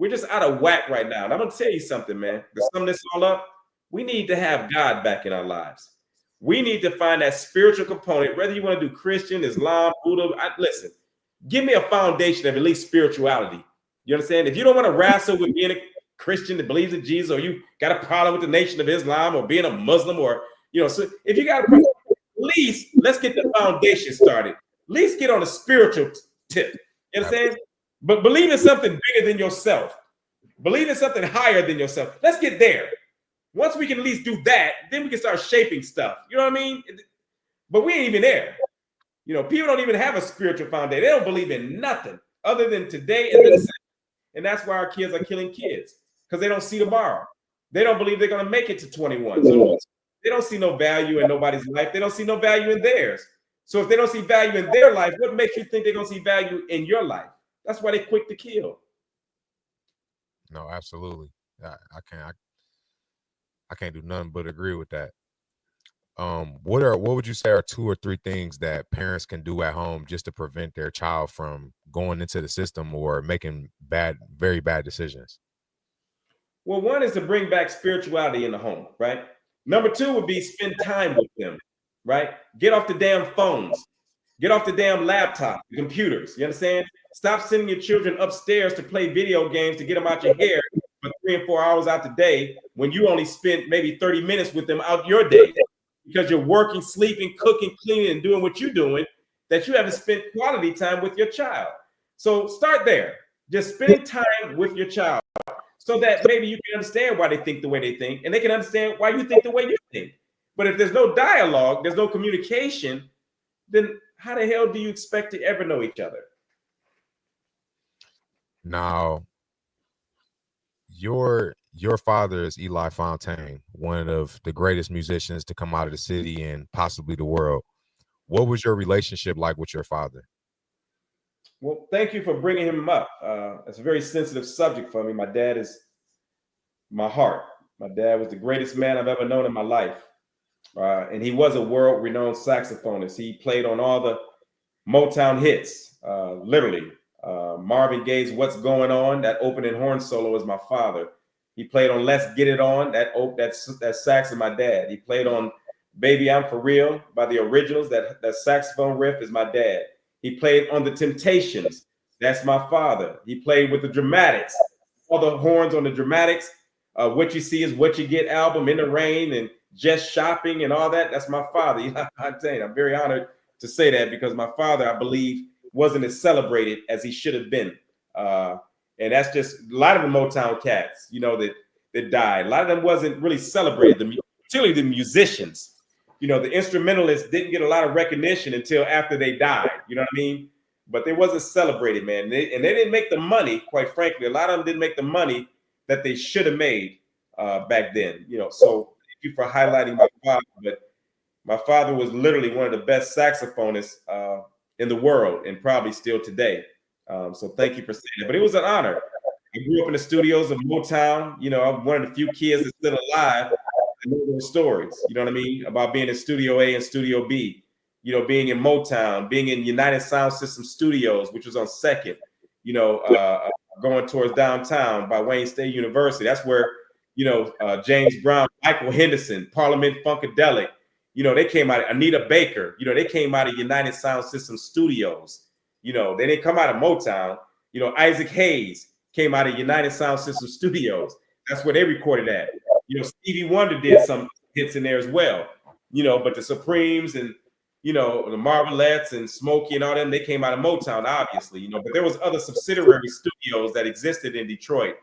just out of whack right now. And I'm gonna tell you something, man. To sum this all up, we need to have God back in our lives. We need to find that spiritual component, whether you want to do Christian, Islam, Buddha. Listen, give me a foundation of at least spirituality. You understand? If you don't want to wrestle with being a Christian that believes in Jesus, or you got a problem with the Nation of Islam, or being a Muslim, or so if you got a problem, at least let's get the foundation started. At least get on a spiritual tip. You understand? But believe in something bigger than yourself. Believe in something higher than yourself. Let's get there. Once we can at least do that, then we can start shaping stuff. You know what I mean? But we ain't even there. People don't even have a spiritual foundation. They don't believe in nothing other than today and then. And that's why our kids are killing kids, because they don't see tomorrow. They don't believe they're going to make it to 21. So they don't see no value in nobody's life. They don't see no value in theirs. So if they don't see value in their life, what makes you think they're going to see value in your life? That's why they're quick to kill. No, absolutely. I can't do nothing but agree with that. What would you say are 2 or 3 things that parents can do at home just to prevent their child from going into the system or making very bad decisions? Well, one is to bring back spirituality in the home, right? Number two would be spend time with them, right? Get off the damn phones, get off the damn laptop, the computers. You understand? Stop sending your children upstairs to play video games to get them out your hair for 3 and 4 hours out the day when you only spent maybe 30 minutes with them out your day because you're working, sleeping, cooking, cleaning, and doing what you're doing, that you haven't spent quality time with your child. So start there. Just spending time with your child so that maybe you can understand why they think the way they think, and they can understand why you think the way you think. But if there's no dialogue, there's no communication, then how the hell do you expect to ever know each other? Now, your father is Eli Fountaine, one of the greatest musicians to come out of the city and possibly the world. What was your relationship like with your father? Well, thank you for bringing him up. It's a very sensitive subject for me. My dad is my heart. My dad was the greatest man I've ever known in my life. And he was a world-renowned saxophonist. He played on all the Motown hits, literally. Marvin Gaye's "What's Going On," that opening horn solo is my father. He played on "Let's Get It On," that sax is my dad. He played on "Baby I'm For Real" by the Originals, that saxophone riff is my dad. He played on "The Temptations," that's my father. He played with the Dramatics, all the horns on the Dramatics. "What You See Is What You Get" album, "In the Rain," and "Just Shopping" and all that, that's my father. I'm very honored to say that because my father, I believe, wasn't as celebrated as he should have been. And that's just a lot of the Motown cats, that died. A lot of them wasn't really celebrated, particularly the musicians. The instrumentalists didn't get a lot of recognition until after they died. You know what I mean? But they wasn't celebrated, man. And they didn't make the money, quite frankly. A lot of them didn't make the money that they should have made back then. So thank you for highlighting my father. But my father was literally one of the best saxophonists in the world, and probably still today. So thank you for saying that. But it was an honor. I grew up in the studios of Motown. I'm one of the few kids that's still alive. I know those stories, you know what I mean, about being in Studio A and Studio B, being in Motown, being in United Sound System Studios, which was on Second, going towards downtown by Wayne State University. That's where, James Brown, Michael Henderson, Parliament Funkadelic, they came out, Anita Baker, they came out of United Sound System Studios. They didn't come out of Motown. Isaac Hayes came out of United Sound System Studios. That's where they recorded at. Stevie Wonder did some hits in there as well. But the Supremes and, the Marvelettes and Smokey and all them, they came out of Motown, obviously, but there was other subsidiary studios that existed in Detroit,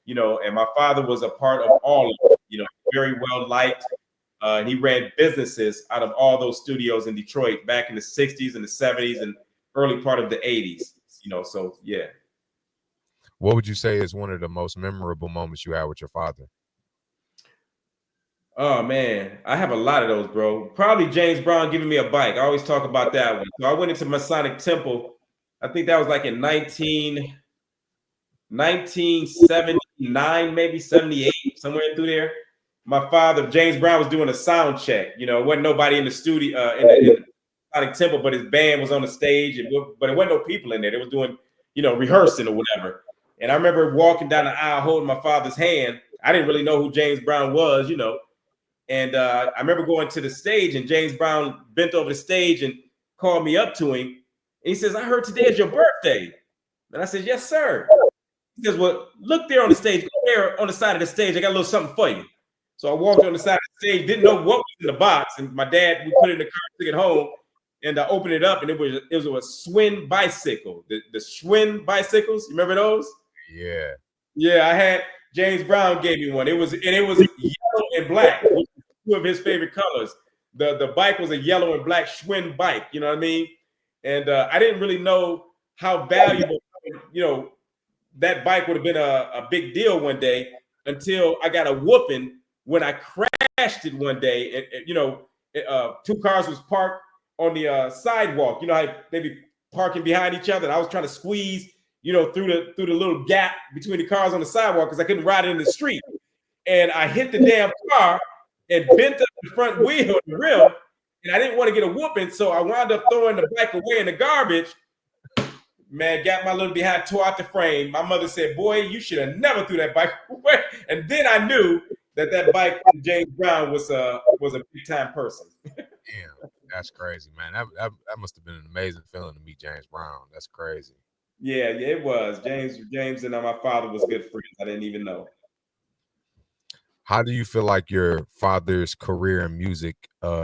and my father was a part of all of them, very well liked. And he ran businesses out of all those studios in Detroit back in the 60s and the 70s and early part of the 80s, so yeah. What would you say is one of the most memorable moments you had with your father? Oh man, I have a lot of those, bro. Probably James Brown giving me a bike. I always talk about that one. So I went into Masonic Temple. I think that was like in 1979, maybe 78, somewhere in through there. My father, James Brown, was doing a sound check. It wasn't nobody in the studio in the Masonic Temple, but his band was on the stage, but it wasn't no people in there. They was doing, rehearsing or whatever. And I remember walking down the aisle holding my father's hand. I didn't really know who James Brown was, And I remember going to the stage, and James Brown bent over the stage and called me up to him. And he says, "I heard today is your birthday." And I said, "Yes, sir." He says, "Well, look there on the stage. Go there on the side of the stage. I got a little something for you." So I walked on the side of the stage, didn't know what was in the box. And my dad, we put it in the car, took it home, and I opened it up, and it was a Schwinn bicycle. The Schwinn bicycles. You remember those? Yeah. Yeah, I had James Brown gave me one. It was yellow and black, which was two of his favorite colors. The bike was a yellow and black Schwinn bike. You know what I mean? And I didn't really know how valuable, that bike would have been a big deal one day until I got a whooping when I crashed it one day. And two cars was parked on the sidewalk. You know how they be parking behind each other. And I was trying to squeeze, through the little gap between the cars on the sidewalk because I couldn't ride it in the street. And I hit the damn car and bent up the front wheel, the rim, and I didn't want to get a whooping, so I wound up throwing the bike away in the garbage. man, got my little behind, tore out the frame. My mother said, "Boy, you should have never threw that bike away." And then I knew that bike from James Brown was a big time person. Damn, that's crazy, man. That must have been an amazing feeling to meet James Brown. That's crazy. Yeah, it was. James and my father was good friends. I didn't even know. How do you feel like your father's career in music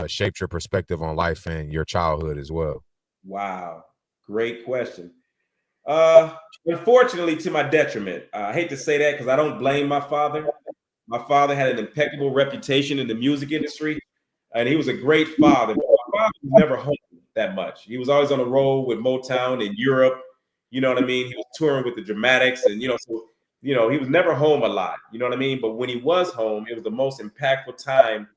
shaped your perspective on life and your childhood as well? Wow, great question. Unfortunately, to my detriment. I hate to say that because I don't blame my father. My father had an impeccable reputation in the music industry, and he was a great father. But my father was never home that much. He was always on the road with Motown in Europe. You know what I mean? He was touring with the Dramatics, and so he was never home a lot. You know what I mean? But when he was home, it was the most impactful time,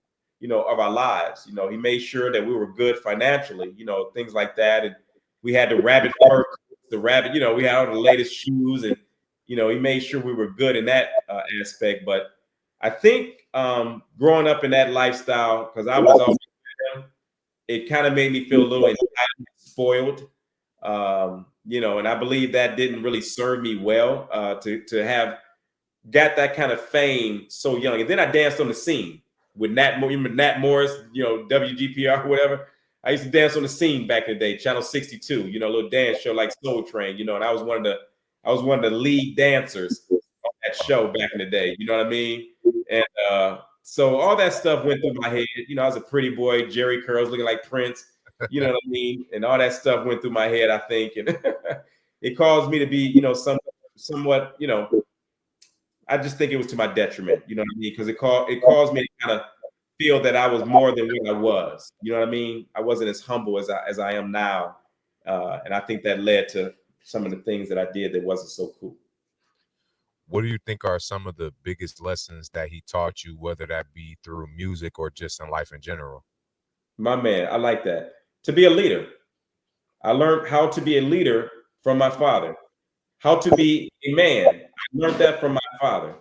of our lives. He made sure that we were good financially. Things like that, and we had the rabbit fur, the rabbit. We had all the latest shoes, and he made sure we were good in that aspect. But I think growing up in that lifestyle, because I was always with him, it kind of made me feel a little entitled, spoiled. And I believe that didn't really serve me well to have got that kind of fame so young. And then I danced on the scene with Nat Morris, WGPR or whatever. I used to dance on the scene back in the day, Channel 62, a little dance show like Soul Train, and I was one of the lead dancers on that show back in the day. You know what I mean? And so all that stuff went through my head. I was a pretty boy, Jerry curls, looking like Prince. You know what I mean? And all that stuff went through my head, I think, and it caused me to be, somewhat, I just think it was to my detriment. You know what I mean? Because it caused me to kind of feel that I was more than what I was. You know what I mean? I wasn't as humble as I am now, and I think that led to some of the things that I did that wasn't so cool. What do you think are some of the biggest lessons that he taught you, whether that be through music or just in life in general? My man, I like that. To be a leader. I learned how to be a leader from my father. How to be a man. I learned that from my father.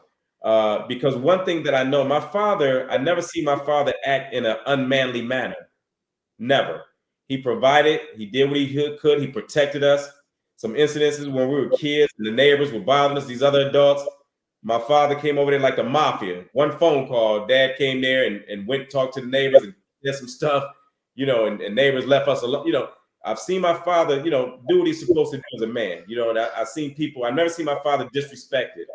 Because one thing that I know, I never see my father act in an unmanly manner. Never. He provided, he did what he could, he protected us. Some incidences when we were kids and the neighbors were bothering us, these other adults. My father came over there like the mafia. One phone call, dad came there and went and talked to the neighbors and did some stuff, and neighbors left us alone. I've seen my father, do what he's supposed to do as a man, and I've seen people, I've never seen my father disrespected.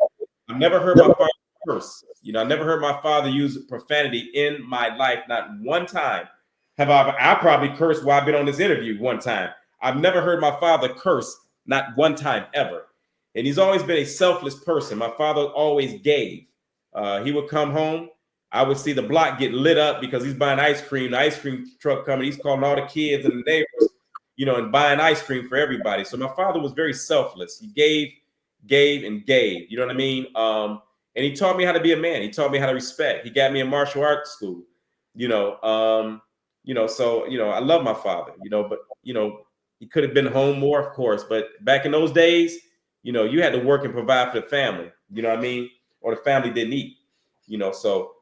I've never heard my father curse. I never heard my father use profanity in my life, not one time. I probably cursed while I've been on this interview one time. I've never heard my father curse, not one time ever. And he's always been a selfless person. My father always gave. He would come home. I would see the block get lit up because he's buying ice cream. The ice cream truck coming. He's calling all the kids and the neighbors, and buying ice cream for everybody. So my father was very selfless. He gave, and gave. You know what I mean? And he taught me how to be a man. He taught me how to respect. He got me in martial arts school. So I love my father. But he could have been home more, of course. But back in those days, you had to work and provide for the family. You know what I mean? Or the family didn't eat. So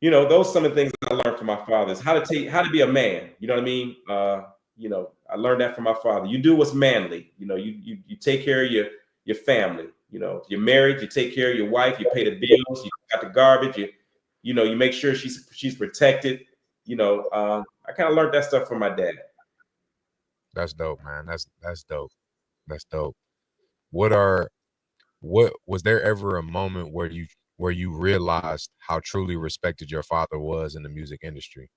those some of the things that I learned from my father is how to be a man. You know what I mean? I learned that from my father. You do what's manly. You take care of your family. If you're married, you take care of your wife. You pay the bills. You got the garbage. You make sure she's protected. I kind of learned that stuff from my dad. That's dope, man. That's dope. That's dope. What was there ever a moment where you realized how truly respected your father was in the music industry?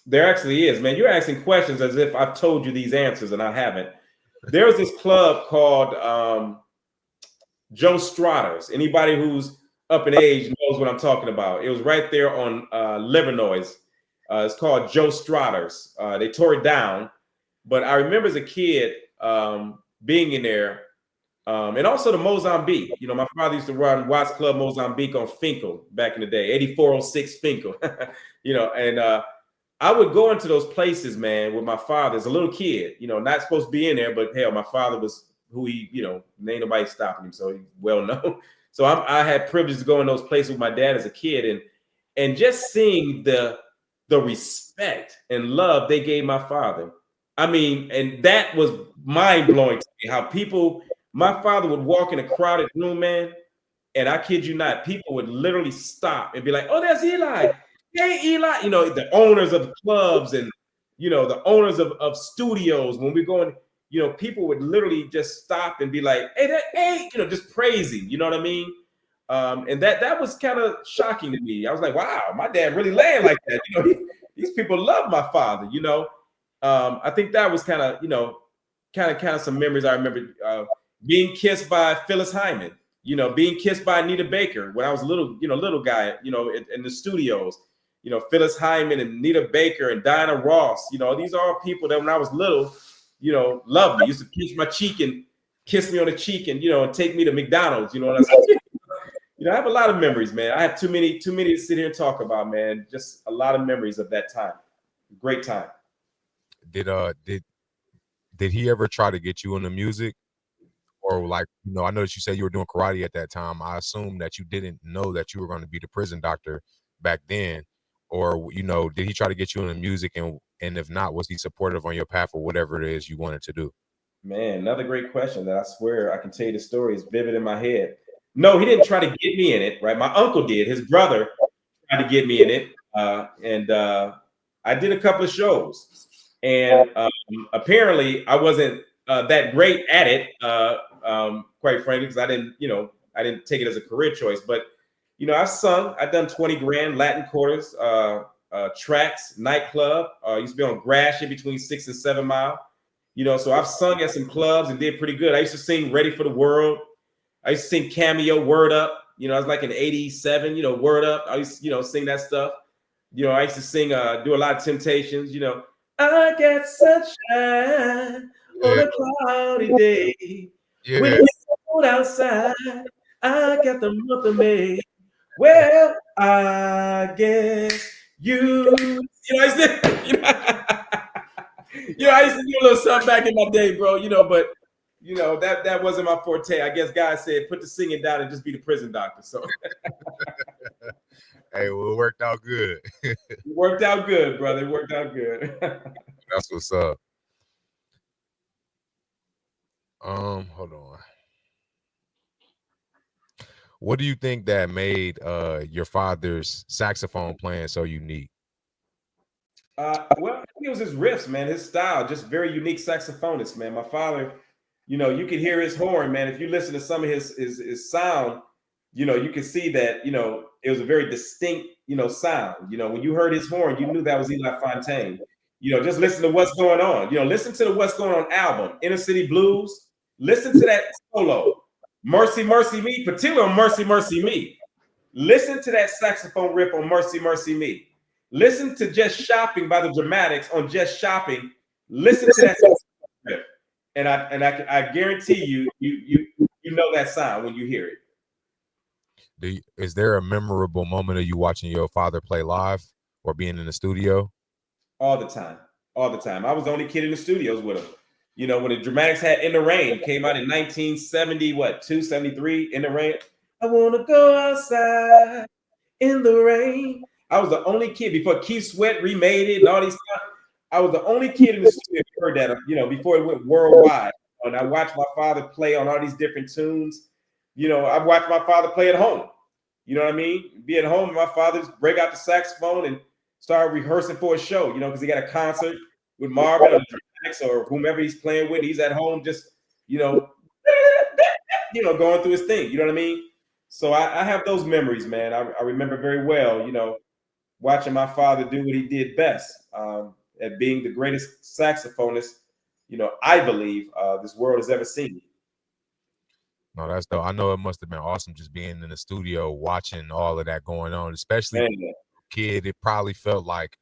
There actually is, man. You're asking questions as if I've told you these answers and I haven't. There was this club called Joe Strotter's. Anybody who's up in age knows what I'm talking about. It was right there on Livernois. It's called Joe Strotter's. They tore it down, but I remember as a kid being in there, and also the Mozambique. My father used to run Watts Club Mozambique on Finkel back in the day, 8406 Finkel. And I would go into those places, man, with my father as a little kid. Not supposed to be in there, but hell, my father was who he, ain't nobody stopping him, so he's well known. So I had privilege to go in those places with my dad as a kid, and just seeing the respect and love they gave my father. I mean, and that was mind blowing to me. How people, my father would walk in a crowded room, man, and I kid you not, people would literally stop and be like, "Oh, there's Eli. Hey, Eli." You know, the owners of clubs and the owners of studios. When we're going, people would literally just stop and be like, "Hey, hey," just praising. You know what I mean? And that was kind of shocking to me. I was like, "Wow, my dad really laying like that." These people love my father. I think that was kind of some memories I remember. Being kissed by Phyllis Hyman, being kissed by Anita Baker when I was a little guy, in the studios. Phyllis Hyman and Anita Baker and Diana Ross. These are all people that when I was little, loved me. Used to kiss my cheek and kiss me on the cheek and and take me to McDonald's. And I said, I have a lot of memories, man. I have too many to sit here and talk about, man. Just a lot of memories of that time. Great time. Did he ever try to get you into music? Or like, I know that you said you were doing karate at that time. I assume that you didn't know that you were going to be the prison doctor back then. Or, did he try to get you into music? And if not, was he supportive on your path or whatever it is you wanted to do? Man, another great question that I swear I can tell you the story is vivid in my head. No, he didn't try to get me in it, right? My uncle did. His brother tried to get me in it. And I did a couple of shows. And apparently I wasn't that great at it, quite frankly, because I didn't take it as a career choice. But, I've sung. I've done 20 grand Latin quarters, tracks, nightclub. Used to be on Gratiot between 6 and 7 Mile. So I've sung at some clubs and did pretty good. I used to sing Ready for the World. I used to sing Cameo, Word Up. I was like in 87, Word Up. I used to, sing that stuff. I used to sing, do a lot of Temptations, I got sunshine on a cloudy day. When it's cold outside, I got the month of May. Well, I guess I used to, I used to do a little something back in my day, bro, but that wasn't my forte. I guess God said, put the singing down and just be the prison doctor. So hey, well, it worked out good. It worked out good, brother. It worked out good. That's what's up. Hold on. What do you think that made your father's saxophone playing so unique? Well, it was his riffs, man, his style, just very unique saxophonist, man. My father, you could hear his horn, man. If you listen to some of his sound, you can see that, it was a very distinct, sound. When you heard his horn, you knew that was Eli Fountaine. Just listen to What's Going On. Listen to the What's Going On album, Inner City Blues. Listen to that solo, Mercy, Mercy Me, particularly on Mercy, Mercy Me. Listen to that saxophone riff on Mercy, Mercy Me. Listen to Just Shopping by the Dramatics on Just Shopping. Listen to that riff, and I guarantee you know that sound when you hear it. Is there a memorable moment of you watching your father play live or being in the studio? All the time. I was the only kid in the studios with him. When the Dramatics had In the Rain, came out in 1970, 273, In the Rain. I want to go outside in the rain. I was the only kid before Keith Sweat remade it and all these stuff. I was the only kid in the studio who heard that, before it went worldwide. And I watched my father play on all these different tunes. I've watched my father play at home. You know what I mean? Be at home and my father just break out the saxophone and start rehearsing for a show, because he got a concert with Marvin or the Dramatics or whomever he's playing with. He's at home just, going through his thing. You know what I mean? So I have those memories, man. I remember very well, watching my father do what he did best, at being the greatest saxophonist, I believe this world has ever seen. No, that's dope. I know it must have been awesome just being in the studio watching all of that going on, especially as a kid. It probably felt like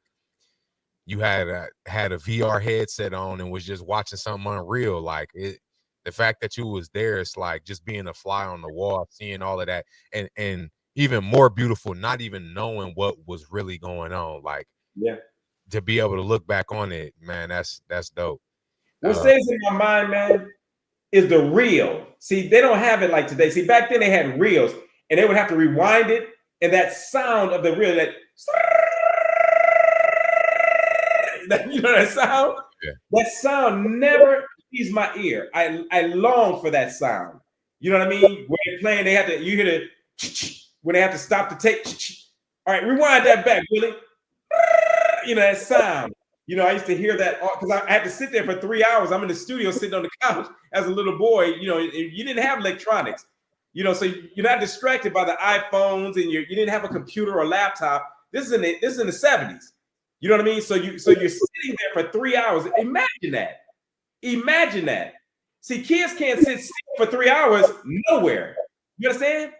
you had a VR headset on and was just watching something unreal. Like the fact that you was there, it's like just being a fly on the wall, seeing all of that, and even more beautiful, not even knowing what was really going on. Like, to be able to look back on it, man, that's dope. What stays in my mind, man, is the reel. See, they don't have it like today. See, back then they had reels, and they would have to rewind it, and that sound of the reel, that you know that sound. Yeah. That sound never leaves my ear. I long for that sound. You know what I mean? When they're playing, they have to, you hear the, when they have to stop the tape. All right, rewind that back, Billy. You know, that sound. You know, I used to hear that because I had to sit there for 3 hours. I'm in the studio sitting on the couch as a little boy. You know, you didn't have electronics. You know, so you're not distracted by the iPhones, and you didn't have a computer or laptop. This is in the 70s. You know what I mean? So you're sitting there for 3 hours. Imagine that. Imagine that. See, kids can't sit still for 3 hours nowhere. You understand?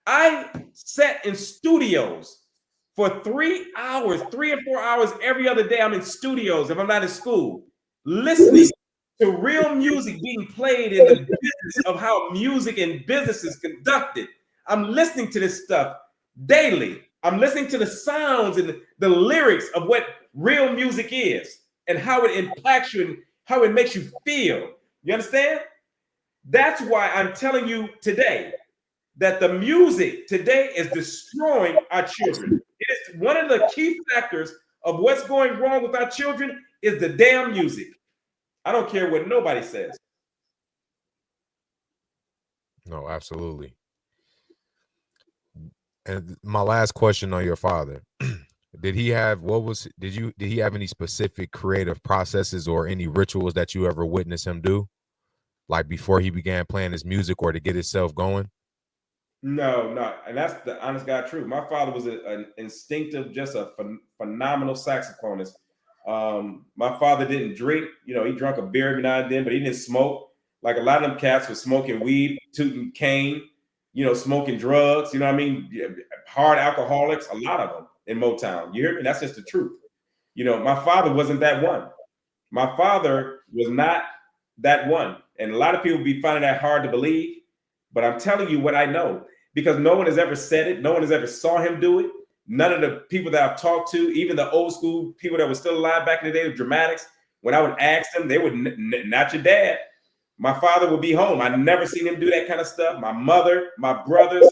I sat in studios for 3 hours, 3 or 4 hours every other day. I'm in studios if I'm not in school, listening to real music being played in the business of how music and business is conducted. I'm listening to this stuff daily. I'm listening to the sounds and the lyrics of what real music is and how it impacts you and how it makes you feel. You understand? That's why I'm telling you today that the music today is destroying our children. It is one of the key factors of what's going wrong with our children is the damn music. I don't care what nobody says. No, absolutely. And my last question on your father. Did he have did he have any specific creative processes or any rituals that you ever witnessed him do? Like before he began playing his music or to get himself going? No, and that's the honest God truth. My father was an instinctive, just a phenomenal saxophonist. My father didn't drink. You know, he drank a beer every now and then, but he didn't smoke. Like a lot of them cats were smoking weed, tooting cane, you know, smoking drugs. You know what I mean? Hard alcoholics, a lot of them in Motown. You hear me? That's just the truth. You know, my father wasn't that one. My father was not that one. And a lot of people be finding that hard to believe. But I'm telling you what I know because no one has ever said it. No one has ever saw him do it. None of the people that I've talked to, even the old school people that were still alive back in the day of dramatics, when I would ask them, they would, not your dad. My father would be home. I never seen him do that kind of stuff. My mother, my brothers,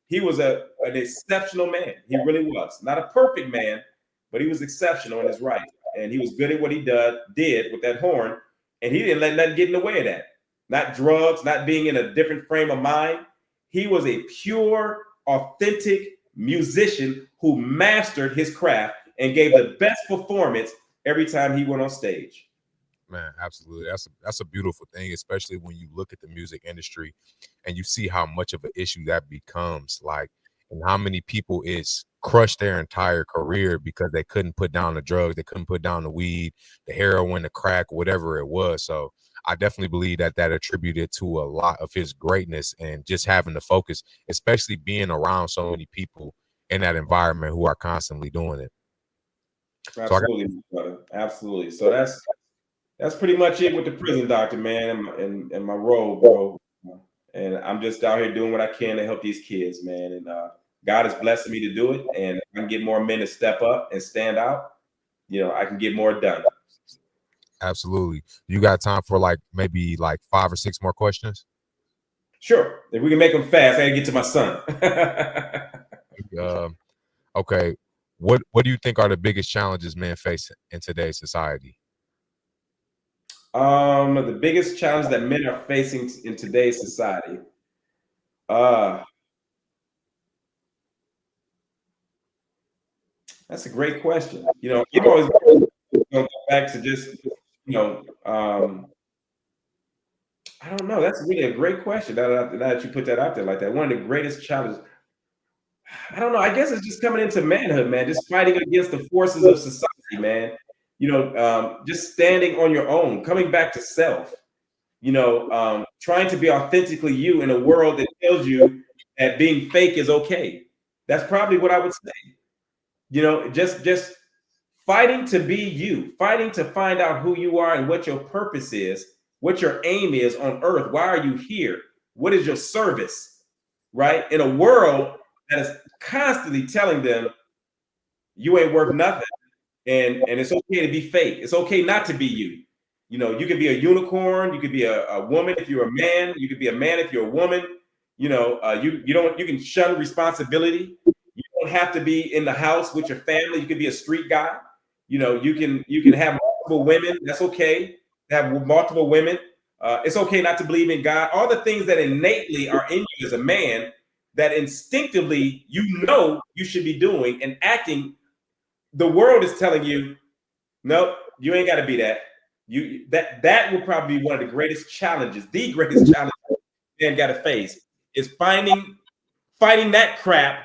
he was an exceptional man. He really was. Not a perfect man, but he was exceptional in his right. And he was good at what he did with that horn. And he didn't let nothing get in the way of that. Not drugs, not being in a different frame of mind. He was a pure, authentic musician who mastered his craft and gave the best performance every time he went on stage. Man, absolutely. That's a beautiful thing, especially when you look at the music industry and you see how much of an issue that becomes, like, and how many people it's crushed their entire career because they couldn't put down the drugs, they couldn't put down the weed, the heroin, the crack, whatever it was. So I definitely believe that that attributed to a lot of his greatness and just having the focus, especially being around so many people in that environment who are constantly doing it. So I got Absolutely, brother. Absolutely. So that's pretty much it with the prison doctor, man, and my role, bro. And I'm just out here doing what I can to help these kids, man. And God is blessing me to do it. And if I can get more men to step up and stand out, you know, I can get more done. absolutely. You got time for like maybe like 5 or 6 more questions? Sure. If we can make them fast, I gotta get to my son. Um, okay. What do you think are the biggest challenges men face in today's society? The biggest challenge that men are facing in today's society. Uh, that's a great question. You know, I'm always going back to just, you know, I don't know. That's really a great question. Now that you put that out there like that, one of the greatest challenges. I don't know. I guess it's just coming into manhood, man. Just fighting against the forces of society, man. You know, just standing on your own, coming back to self. You know, trying to be authentically you in a world that tells you that being fake is okay. That's probably what I would say. You know, just fighting to be you, fighting to find out who you are and what your purpose is, what your aim is on earth. Why are you here? What is your service? Right? In a world that is constantly telling them you ain't worth nothing and it's okay to be fake. It's okay not to be you. You know, you can be a unicorn, you could be a woman if you're a man, you could be a man if you're a woman. You know, you can shun responsibility. You don't have to be in the house with your family. You can be a street guy. You know, you can have multiple women. That's okay. To have multiple women. It's okay not to believe in God. All the things that innately are in you as a man that instinctively you should be doing and acting. The world is telling you, nope, you ain't got to be that. That will probably be one of the greatest challenges, the greatest challenge man got to face is fighting that crap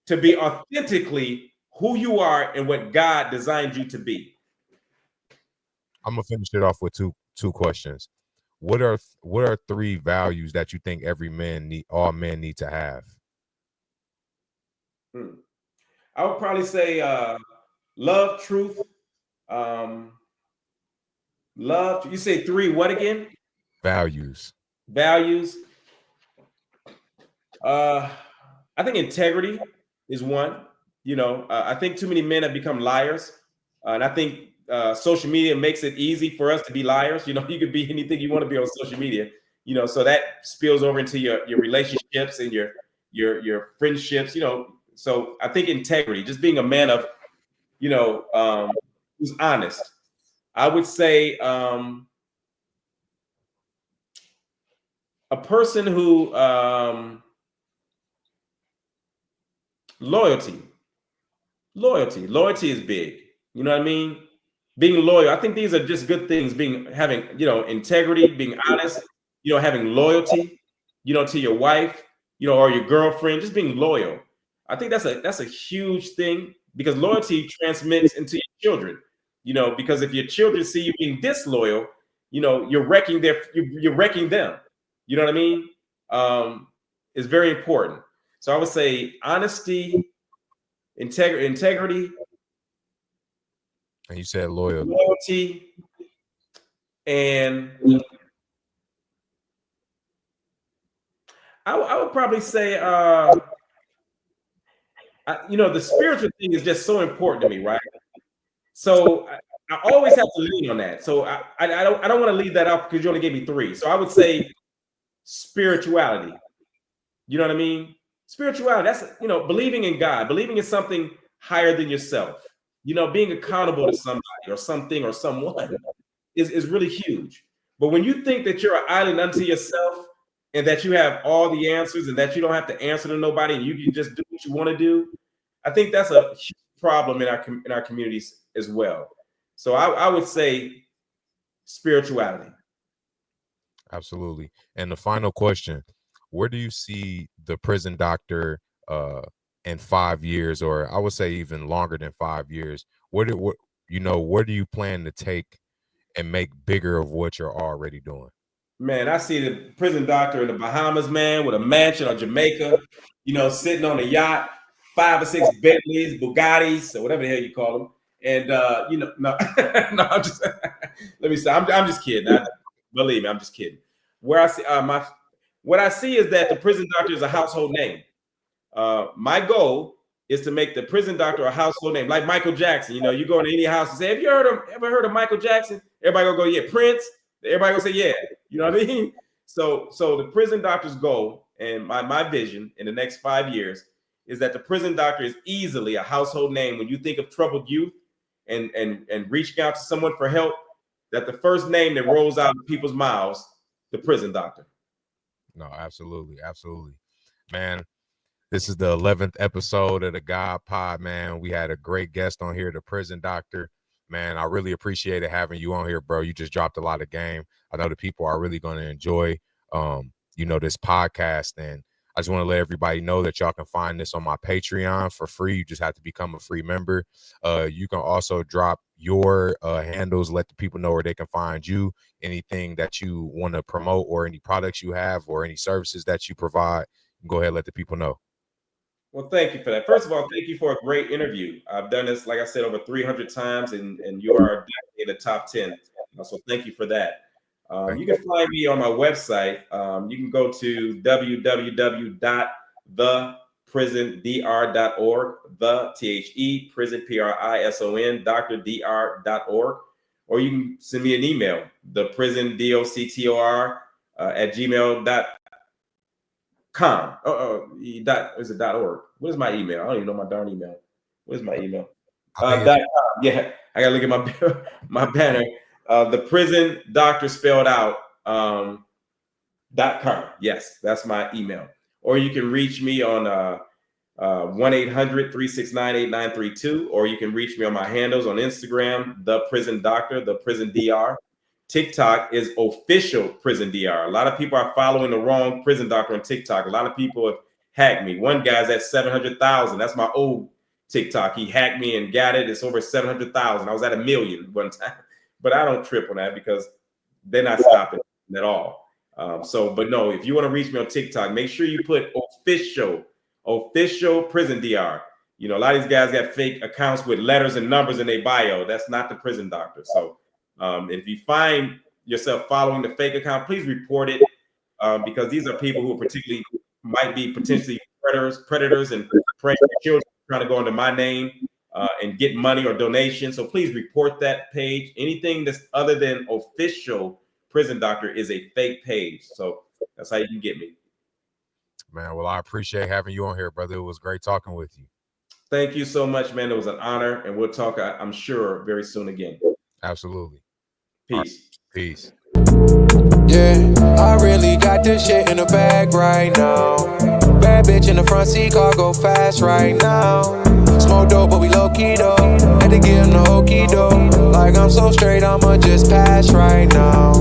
to be authentically who you are and what God designed you to be. I'm gonna finish it off with two questions. What are three values that you think all men need to have? I would probably say love, truth, love. You say three, what again? Values. Values. I think integrity is one. I think too many men have become liars, and I think social media makes it easy for us to be liars. You could be anything you want to be on social media. So that spills over into your relationships and your friendships. So I think integrity, just being a man of, who's honest. I would say a person who loyalty. Loyalty is big. You know what I mean? Being loyal. I think these are just good things. Having integrity, being honest. Having loyalty. To your wife. Or your girlfriend. Just being loyal. I think that's a huge thing because loyalty transmits into your children. Because if your children see you being disloyal, you're wrecking you're wrecking them. You know what I mean? It's very important. So I would say honesty, integrity, And you said loyalty, and I would probably say the spiritual thing is just so important to me, right? So I always have to lean on that. So I don't want to leave that out because you only gave me three. So I would say spirituality. You know what I mean? Spirituality, that's believing in God, believing in something higher than yourself. Being accountable to somebody or something or someone is really huge. But when you think that you're an island unto yourself and that you have all the answers and that you don't have to answer to nobody and you can just do what you want to do, I think that's a huge problem in our communities as well. So I would say spirituality. Absolutely. And the final question, where do you see the prison doctor in 5 years, or I would say even longer than 5 years? Where do you plan to take and make bigger of what you're already doing? Man, I see the prison doctor in the Bahamas, man, with a mansion or Jamaica, sitting on a yacht, 5 or 6 Bentleys, Bugattis, or whatever the hell you call them. And no, no, I'm just let me say, I'm just kidding. Believe me, I'm just kidding. Where I see what I see is that the prison doctor is a household name. My goal is to make the prison doctor a household name, like Michael Jackson. You go into any house and say, "Have you ever heard of Michael Jackson?" Everybody gonna go, "Yeah." Prince. Everybody gonna say, "Yeah." You know what I mean? So the prison doctor's goal and my vision in the next 5 years is that the prison doctor is easily a household name when you think of troubled youth and reaching out to someone for help. That the first name that rolls out of people's mouths, the prison doctor. No, absolutely, man. This is the 11th episode of the God Pod, man. We had a great guest on here, the prison doctor. Man, I really appreciated having you on here, bro. You just dropped a lot of game. I know the people are really going to enjoy, this podcast. And I just want to let everybody know that y'all can find this on my Patreon for free. You just have to become a free member. You can also drop your handles, let the people know where they can find you, anything that you want to promote or any products you have or any services that you provide. Go ahead, let the people know. Well, thank you for that. First of all, thank you for a great interview. I've done this, like I said, over 300 times, and you are in the top 10. So thank you for that. You can find me on my website. You can go to www.theprisondr.org, the prison, prison, doctor.org, or you can send me an email, theprisondoctor at gmail.com. Is it .org? What is my email? I don't even know my darn email. What is my email? .com. Yeah. I gotta look at my my banner. The prison doctor spelled out .com. Yes, that's my email. Or you can reach me on 1-800-369-8932, or you can reach me on my handles on Instagram, The Prison Doctor, The Prison DR. TikTok is official Prison DR. A lot of people are following the wrong Prison Doctor on TikTok. A lot of people have hacked me. One guy's at 700,000. That's my old TikTok. He hacked me and got it. It's over 700,000. I was at 1 million one time, but I don't trip on that because they're not stopping at all. But no, if you want to reach me on TikTok, make sure you put official Prison DR. You know, a lot of these guys got fake accounts with letters and numbers in their bio. That's not the Prison Doctor. So if you find yourself following the fake account, please report it because these are people who might be potentially predators and preying on children trying to go under my name and get money or donations. So please report that page. Anything that's other than official Prison Doctor is a fake page. So that's how you can get me. Man, well, I appreciate having you on here, brother. It was great talking with you. Thank you so much, man. It was an honor, and we'll talk, I'm sure, very soon again. Absolutely. Peace. Right. Peace. Yeah, I really got this shit in the bag right now. Bad bitch in the front seat, car go fast right now. Smoke dope, but we low key though. Had to give him the okey doke. Like I'm so straight, I'ma just pass right now.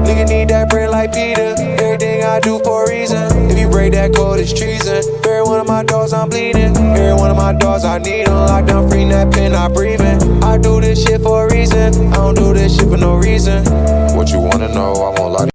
Nigga need that bread like Peter. Everything I do for a reason. If you break that code, it's treason. Every one of my dogs, I'm bleeding. Every one of my dogs, I need them. Locked down, free that pen, I breathing. I do this shit for a reason. I don't do this shit for no reason. What you wanna know? I won't lie to you.